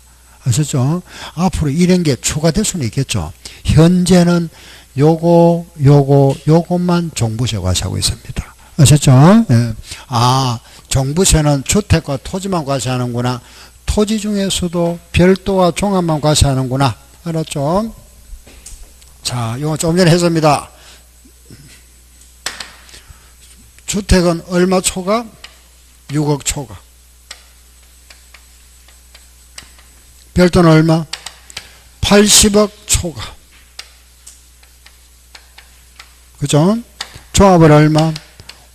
아셨죠? 앞으로 이런 게 추가될 수는 있겠죠. 현재는 요것만 종부세 과세하고 있습니다. 아셨죠? 예. 아, 종부세는 주택과 토지만 과세하는구나. 토지 중에서도 별도와 종합만 과세하는구나. 알았죠? 자, 이거 조금 전에 했습니다. 주택은 얼마 초과? 6억 초과. 별도는 얼마? 80억 초과. 그죠? 종합은 얼마?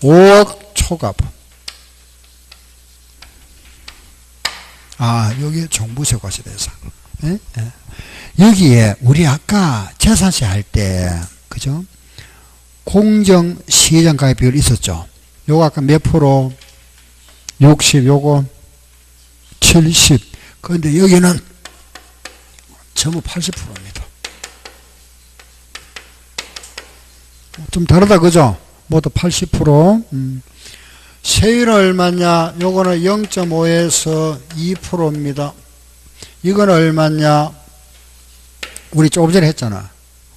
5억 초과. 아, 여기 종부세 과세 대상. 예? 예. 여기에 우리 아까 재산세 할 때, 그죠? 공정 시장 가액 비율 있었죠? 요거 아까 몇 프로? 60, 요거 70. 그런데 여기는 전부 80%입니다. 좀 다르다, 그죠? 모두 80%. 세율은 얼마냐? 요거는 0.5에서 2%입니다. 이건 얼마냐? 우리 조금 전에 했잖아.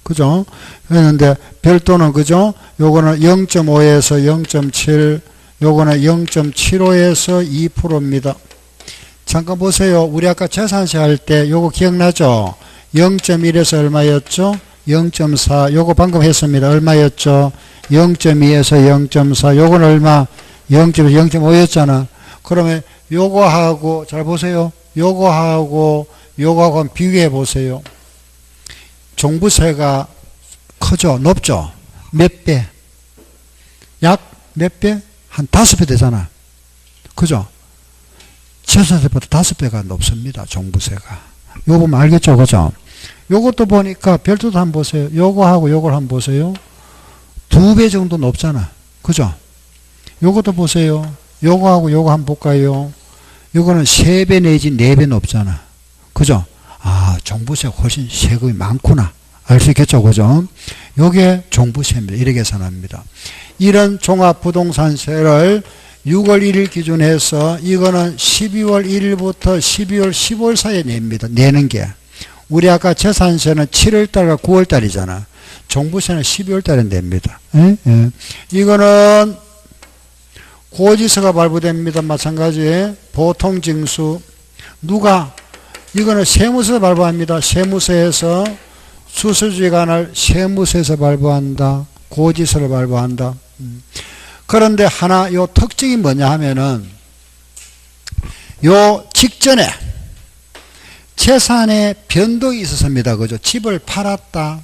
그죠? 했는데, 별도는, 그죠? 요거는 0.5에서 0.7, 요거는 0.75에서 2%입니다. 잠깐 보세요. 우리 아까 재산세 할 때 요거 기억나죠? 0.1에서 얼마였죠? 0.4. 요거 방금 했습니다. 얼마였죠? 0.2에서 0.4. 요건 얼마? 0.5, 0.5였잖아. 그러면 요거하고, 잘 보세요. 요거하고 비교해 보세요. 종부세가 크죠? 높죠? 몇 배? 약 몇 배? 한 5배 되잖아. 그죠? 재산세보다 5배가 높습니다. 종부세가. 요거 보면 알겠죠? 그죠? 요것도 보니까 별도도 한번 보세요. 요거하고 요걸 한번 보세요. 2배 정도 높잖아. 그죠? 요것도 보세요. 요거하고 요거 한번 볼까요? 요거는 3배 내지 4배 높잖아. 그죠? 아, 종부세가 훨씬 세금이 많구나. 알 수 있겠죠? 그죠? 요게 종부세입니다. 이렇게 계산합니다. 이런 종합부동산세를 6월 1일 기준해서 이거는 12월 1일부터 12월 15일 사이에 냅니다. 내는 게. 우리 아까 재산세는 7월달과 9월달이잖아. 종부세는 12월달에 냅니다. 예? 예. 이거는 고지서가 발부됩니다. 마찬가지. 보통징수. 누가? 이거는 세무서에서 발부합니다. 세무서에서 수수지간을 세무서에서 발부한다. 고지서를 발부한다. 그런데 하나 요 특징이 뭐냐 하면은 요 직전에 재산의 변동이 있었습니다. 그죠? 집을 팔았다.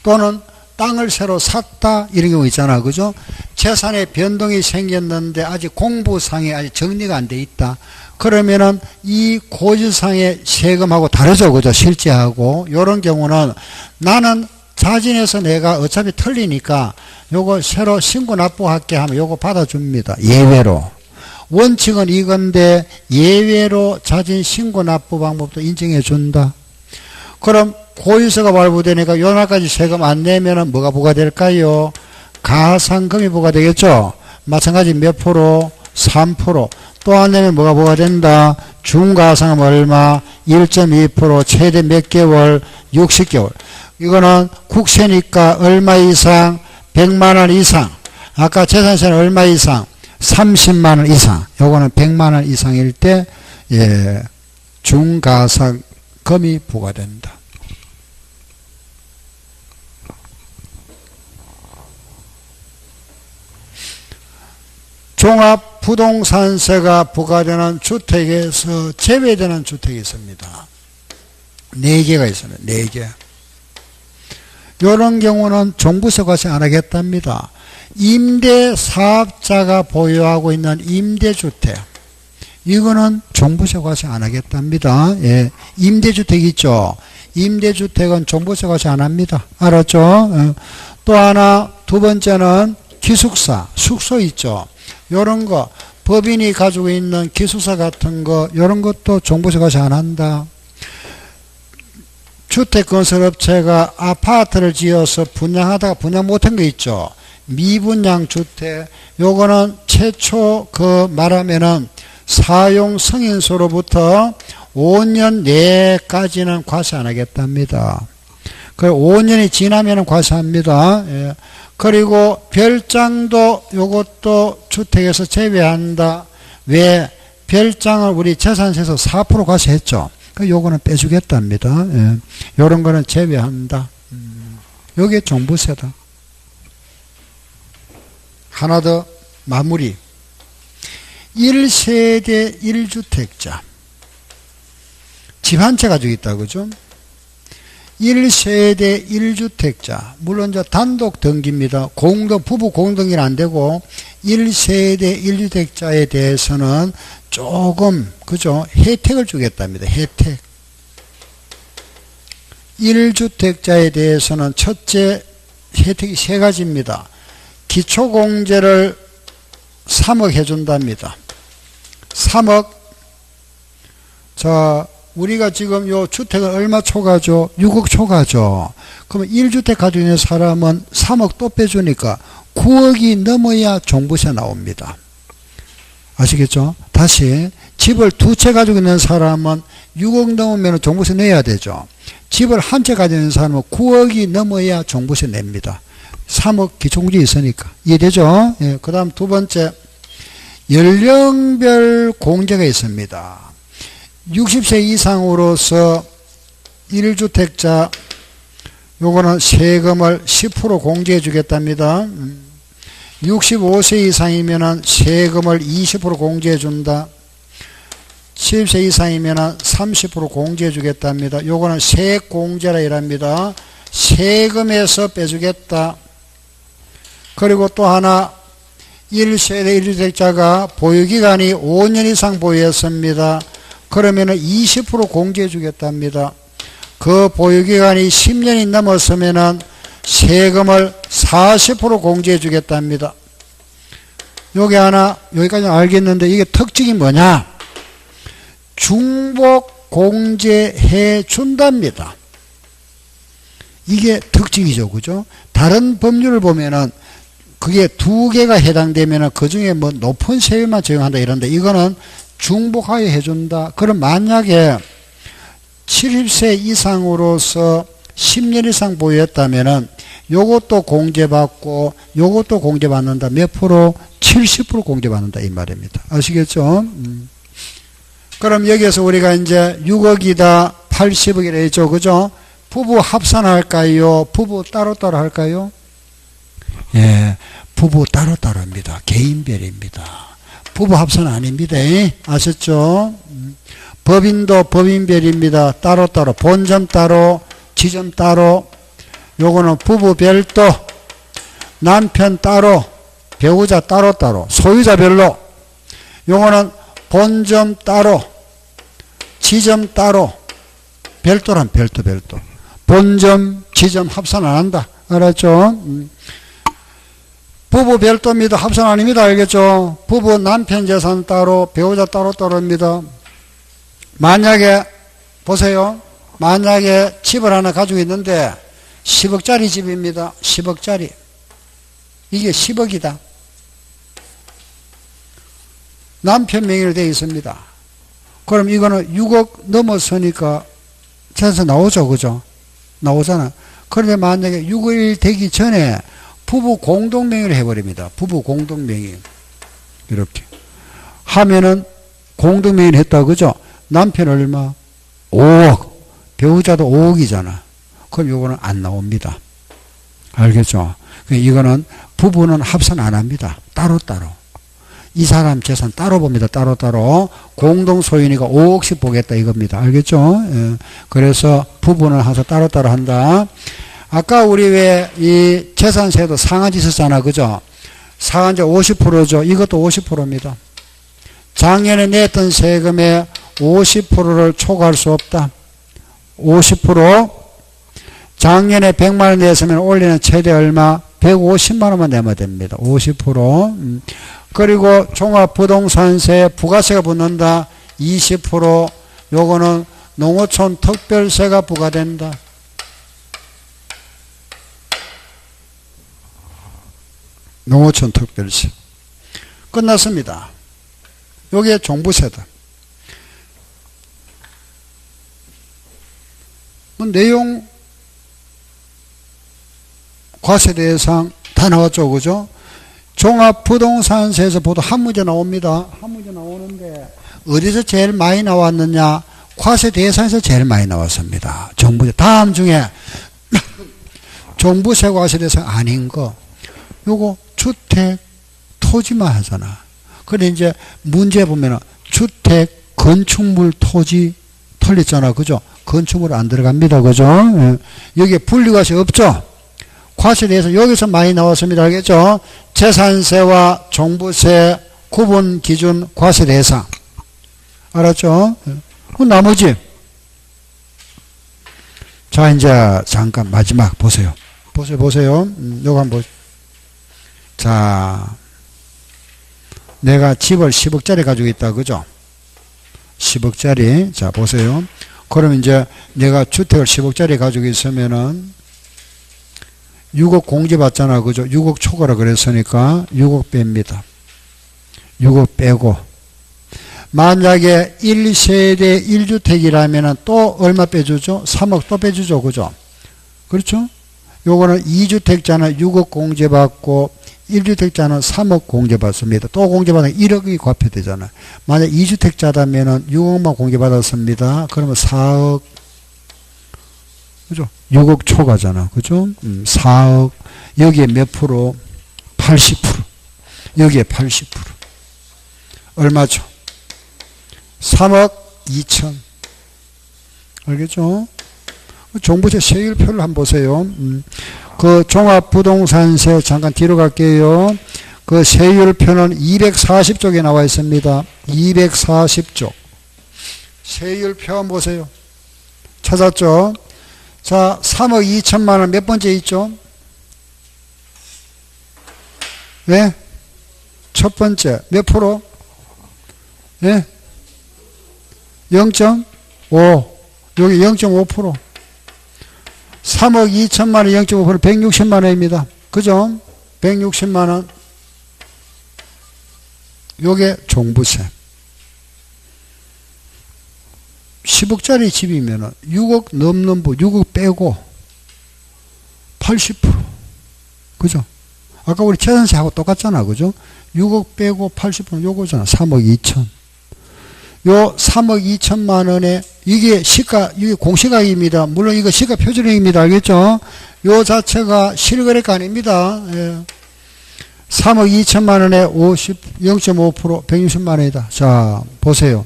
또는 땅을 새로 샀다 이런 경우 있잖아. 그죠? 재산의 변동이 생겼는데 아직 공부상에 아직 정리가 안 돼 있다. 그러면은 이 고지상의 세금하고 다르죠. 그죠? 실제하고. 요런 경우는 나는 자진해서 내가 어차피 틀리니까 요거 새로 신고 납부할게 하면 요거 받아줍니다. 예외로. 원칙은 이건데 예외로 자진 신고 납부 방법도 인정해 준다. 그럼 고지서가 발부되니까 요 날까지 세금 안 내면은 뭐가 부과될까요? 가산금이 부과되겠죠. 마찬가지 몇 프로? 3%. 또 안 내면 뭐가 부과된다? 중가상금 얼마? 1.2%. 최대 몇 개월? 60개월. 이거는 국세니까 얼마 이상? 100만 원 이상. 아까 재산세는 얼마 이상? 30만 원 이상. 요거는 100만 원 이상일 때 중가상금이 부과된다. 종합부동산세가 부과되는 주택에서 제외되는 주택이 있습니다. 4개가 있습니다. 4개. 이런 경우는 종부세 과세 안 하겠답니다. 임대사업자가 보유하고 있는 임대주택. 이거는 종부세 과세 안 하겠답니다. 예. 임대주택 있죠. 임대주택은 종부세 과세 안 합니다. 알았죠? 또 하나, 두 번째는 기숙사, 숙소 있죠. 요런 거, 법인이 가지고 있는 기숙사 같은 거, 요런 것도 종부세 과세 안 한다. 주택건설업체가 아파트를 지어서 분양하다가 분양 못한 거 있죠. 미분양 주택, 요거는 최초 말하면은 사용 승인서로부터 5년 내까지는 과세 안 하겠답니다. 그리고 5년이 지나면은 과세합니다. 예. 그리고 별장도 요것도 주택에서 제외한다. 왜? 별장을 우리 재산세에서 4% 과세했죠. 요거는 빼주겠답니다. 예. 요런 거는 제외한다. 요게 종부세다. 하나 더 마무리. 1세대 1주택자. 집 한 채 가지고 있다. 그죠? 1세대 1주택자. 물론 이제 단독 등기입니다. 부부 공동이는 안 되고 1세대 1주택자에 대해서는 조금 그죠? 혜택을 주겠답니다. 혜택. 1주택자에 대해서는 첫째 혜택이 3가지입니다. 기초공제를 3억 해준답니다. 3억. 자, 우리가 지금 요 주택은 얼마 초과죠? 6억 초과죠. 그러면 1주택 가지고 있는 사람은 3억 또 빼주니까 9억이 넘어야 종부세 나옵니다. 아시겠죠? 다시 집을 2채 가지고 있는 사람은 6억 넘으면 종부세 내야 되죠. 집을 한 채 가지고 있는 사람은 9억이 넘어야 종부세 냅니다. 3억 기초공제 있으니까. 이해되죠? 예, 그 다음 두 번째, 연령별 공제가 있습니다. 60세 이상으로서 1주택자, 요거는 세금을 10% 공제해 주겠답니다. 65세 이상이면은 세금을 20% 공제해 준다. 70세 이상이면은 30% 공제해 주겠답니다. 요거는 세액공제라 이랍니다. 세금에서 빼주겠다. 그리고 또 하나, 1세대 1주택자가 보유기간이 5년 이상 보유했습니다. 그러면은 20% 공제해 주겠답니다. 그 보유기간이 10년이 넘었으면은 세금을 40% 공제해 주겠답니다. 요게 하나, 여기까지 알겠는데 이게 특징이 뭐냐? 중복 공제해 준답니다. 이게 특징이죠. 그죠? 다른 법률을 보면은 그게 2개가 해당되면은 그 중에 뭐 높은 세율만 적용한다 이런데 이거는 중복하여 해준다. 그럼 만약에 70세 이상으로서 10년 이상 보유했다면은 요것도 공제받고 요것도 공제받는다. 몇 프로? 70% 공제받는다 이 말입니다. 아시겠죠? 그럼 여기에서 우리가 이제 6억이다 80억이라 했죠. 그죠? 부부 합산할까요? 부부 따로따로 할까요? 예, 부부 따로따로 합니다. 개인별입니다. 부부 합산 아닙니다. 아셨죠? 법인도 법인별입니다. 따로따로. 본점 따로, 지점 따로. 요거는 부부 별도, 남편 따로, 배우자 따로따로, 소유자별로. 요거는 본점 따로, 지점 따로, 별도란 별도. 본점, 지점 합산 안 한다. 알았죠? 부부 별도입니다. 합산 아닙니다. 알겠죠? 부부 남편 재산 따로, 배우자 따로입니다. 만약에, 보세요. 만약에 집을 하나 가지고 있는데 10억짜리 집입니다. 10억짜리. 이게 10억이다. 남편 명의로 되어 있습니다. 그럼 이거는 6억 넘었으니까 재산 나오죠. 그죠? 나오잖아. 그런데 만약에 6억 되기 전에 부부 공동명의로 해버립니다. 부부 공동명의. 이렇게. 하면은 공동명의를 했다. 그죠? 남편 얼마? 5억. 배우자도 5억이잖아. 그럼 요거는 안 나옵니다. 알겠죠? 이거는 부부는 합산 안 합니다. 따로따로. 이 사람 재산 따로 봅니다. 따로따로. 공동소유니까 5억씩 보겠다 이겁니다. 알겠죠? 예. 그래서 부부는 항상 따로따로 한다. 아까 우리 왜 이 재산세도 상한제 있었잖아. 그죠? 상한제 50%죠. 이것도 50%입니다. 작년에 냈던 세금의 50%를 초과할 수 없다. 50%. 작년에 100만 원 냈으면 올해는 최대 얼마? 150만 원만 내면 됩니다. 50%. 그리고 종합부동산세 부가세가 붙는다. 20%. 요거는 농어촌 특별세가 부과된다. 농어촌 특별세. 끝났습니다. 요게 종부세다. 내용, 과세 대상 다 나왔죠. 그죠? 종합부동산세에서 보도 한 문제 나옵니다. 한 문제 나오는데 어디서 제일 많이 나왔느냐? 과세 대상에서 제일 많이 나왔습니다. 정부세. 다음 중에 종부세 과세 대상 아닌 거. 요거 주택, 토지만 하잖아. 근데 이제 문제 보면은 주택, 건축물, 토지 틀렸잖아. 그죠? 건축물 안 들어갑니다. 그죠? 예. 여기에 분리과세 없죠? 과세에 대해서 여기서 많이 나왔습니다. 알겠죠? 재산세와 종부세 구분 기준 과세 대상. 알았죠? 그 나머지. 자, 이제 잠깐 마지막 보세요. 보세요. 요거 한번 보세요. 자, 내가 집을 10억짜리 가지고 있다. 그죠? 10억짜리. 자, 보세요. 그럼 이제 내가 주택을 10억짜리 가지고 있으면은 6억 공제 받잖아. 그죠? 6억 초과라 그랬으니까 6억 뺍니다. 6억 빼고. 만약에 1세대 1주택이라면은 또 얼마 빼주죠? 3억 또 빼주죠. 그죠? 그렇죠? 요거는 2주택자는 6억 공제 받고 1주택자는 3억 공제 받습니다. 또 공제 받으면 1억이 과표되잖아. 만약 2주택자라면은 6억만 공제 받았습니다. 그러면 4억. 그죠? 6억 초과잖아. 그죠? 4억. 여기에 몇 프로? 80%. 여기에 80%. 얼마죠? 3억 2천. 알겠죠? 종부세 세율표를 한번 보세요. 그 종합부동산세 잠깐 뒤로 갈게요. 그 세율표는 240쪽에 나와 있습니다. 240쪽. 세율표 한번 보세요. 찾았죠? 자, 3억 2천만 원 몇 번째 있죠? 네? 첫 번째. 몇 프로? 네? 0.5. 여기 0.5%. 3억 2천만 원 0.5% 160만 원입니다. 그죠? 160만 원. 요게 종부세. 10억짜리 집이면 6억 넘는 부, 6억 빼고 80%. 그죠? 아까 우리 재산세하고 똑같잖아. 그죠? 6억 빼고 80% 요거잖아. 3억 2천. 요 3억 2천만 원에 이게 시가, 이게 공시가입니다. 물론 이거 시가 표준액입니다. 알겠죠? 요 자체가 실거래가 아닙니다. 예. 3억 2천만 원에 0.5% 160만 원이다. 자, 보세요.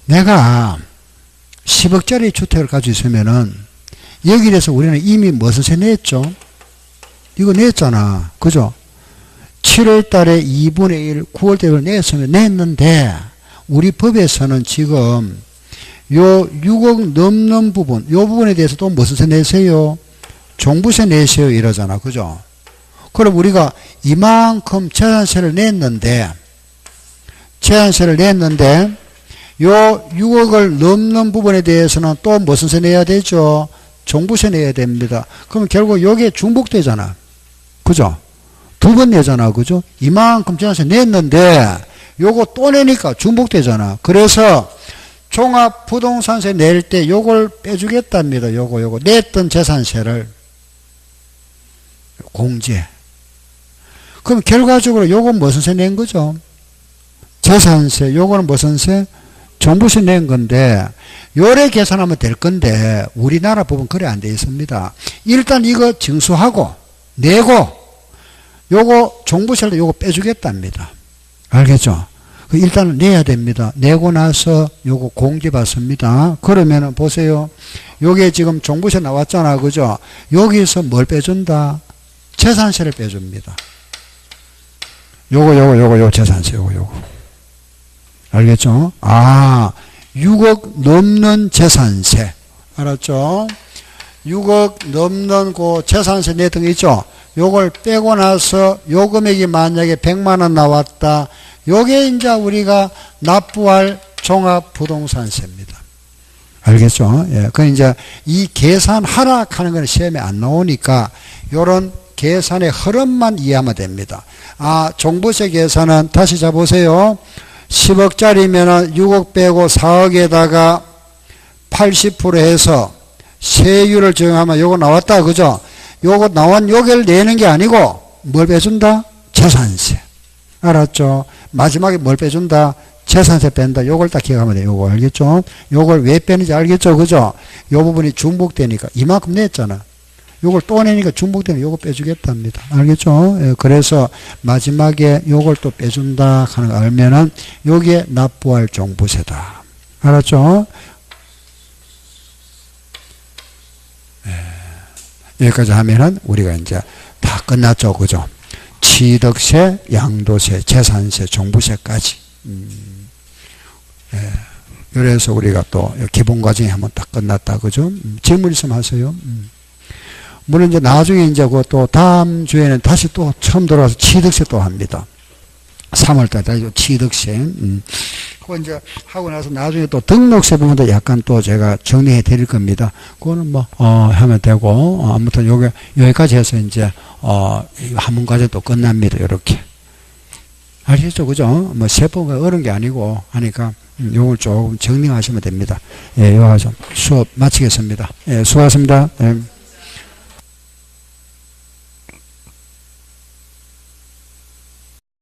내가 10억짜리 주택을 가지고 있으면은 여기에 대해서 우리는 이미 무엇을 냈죠? 이거 냈잖아. 그죠? 7월 달에 2분의 1, 9월 달에 냈으면 냈는데, 우리 법에서는 지금 요 6억 넘는 부분, 요 부분에 대해서 또 무슨 세 내세요? 종부세 내세요. 이러잖아. 그죠? 그럼 우리가 이만큼 재산세를 냈는데, 요 6억을 넘는 부분에 대해서는 또 무슨 세 내야 되죠? 종부세 내야 됩니다. 그럼 결국 요게 중복되잖아. 그죠? 두 번 내잖아. 그죠? 이만큼 재산세 냈는데, 요거 또 내니까 중복되잖아. 그래서 종합부동산세 낼 때 요걸 빼주겠답니다. 요거. 냈던 재산세를. 공제. 그럼 결과적으로 요건 무슨 세 낸 거죠? 재산세. 요거는 무슨 세? 종부세 낸 건데, 요래 계산하면 될 건데, 우리나라 법은 그래 안 돼 있습니다. 일단 이거 징수하고, 내고, 요거 종부세를 요거 빼주겠답니다. 알겠죠? 일단은 내야 됩니다. 내고 나서 요거 공제 받습니다. 그러면은 보세요. 요게 지금 종부세 나왔잖아. 그죠? 여기서 뭘 빼준다? 재산세를 빼줍니다. 요거 재산세, 요거. 알겠죠? 6억 넘는 재산세. 알았죠? 6억 넘는 그 재산세 냈던 거 있죠? 요걸 빼고 나서 요 금액이 만약에 100만원 나왔다. 요게 이제 우리가 납부할 종합부동산세입니다. 알겠죠? 예. 그 이제 이 계산 하락하는 건 시험에 안 나오니까 요런 계산의 흐름만 이해하면 됩니다. 종부세 계산은 다시 잡으세요. 10억짜리면은 6억 빼고 4억에다가 80% 해서 세율을 적용하면 요거 나왔다. 그죠? 요거 나온 요걸 내는 게 아니고 뭘 빼준다? 재산세. 알았죠? 마지막에 뭘 빼준다? 재산세 뺀다. 요걸 딱 기억하면 돼요. 요거 알겠죠? 요걸 왜 빼는지 알겠죠? 그죠? 요 부분이 중복되니까 이만큼 냈잖아. 요걸 또 내니까 중복되면 요거 빼주겠답니다. 알겠죠? 예, 그래서 마지막에 요걸 또 빼준다 하는 거 알면은 요게 납부할 종부세다. 알았죠? 예, 여기까지 하면은 우리가 이제 다 끝났죠. 그죠? 취득세, 양도세, 재산세, 종부세까지. 예. 그래서 우리가 또 기본 과정이 한번 딱 끝났다. 그죠? 질문 있으면 하세요. 물론 이제 나중에 이제 그 또 다음 주에는 다시 또 처음 돌아와서 취득세 또 합니다. 3월달에 다시 취득세. 그거 이제 하고 나서 나중에 또 등록세 부분도 약간 또 제가 정리해 드릴 겁니다. 그거는 뭐, 하면 되고, 아무튼 여기까지 해서 이제, 한문 과정 또 끝납니다. 요렇게. 아시겠죠? 그죠? 뭐, 세법가 어려운 게 아니고 하니까, 요걸 조금 정리하시면 됩니다. 예, 여기서 수업 마치겠습니다. 예, 수고하셨습니다. 예.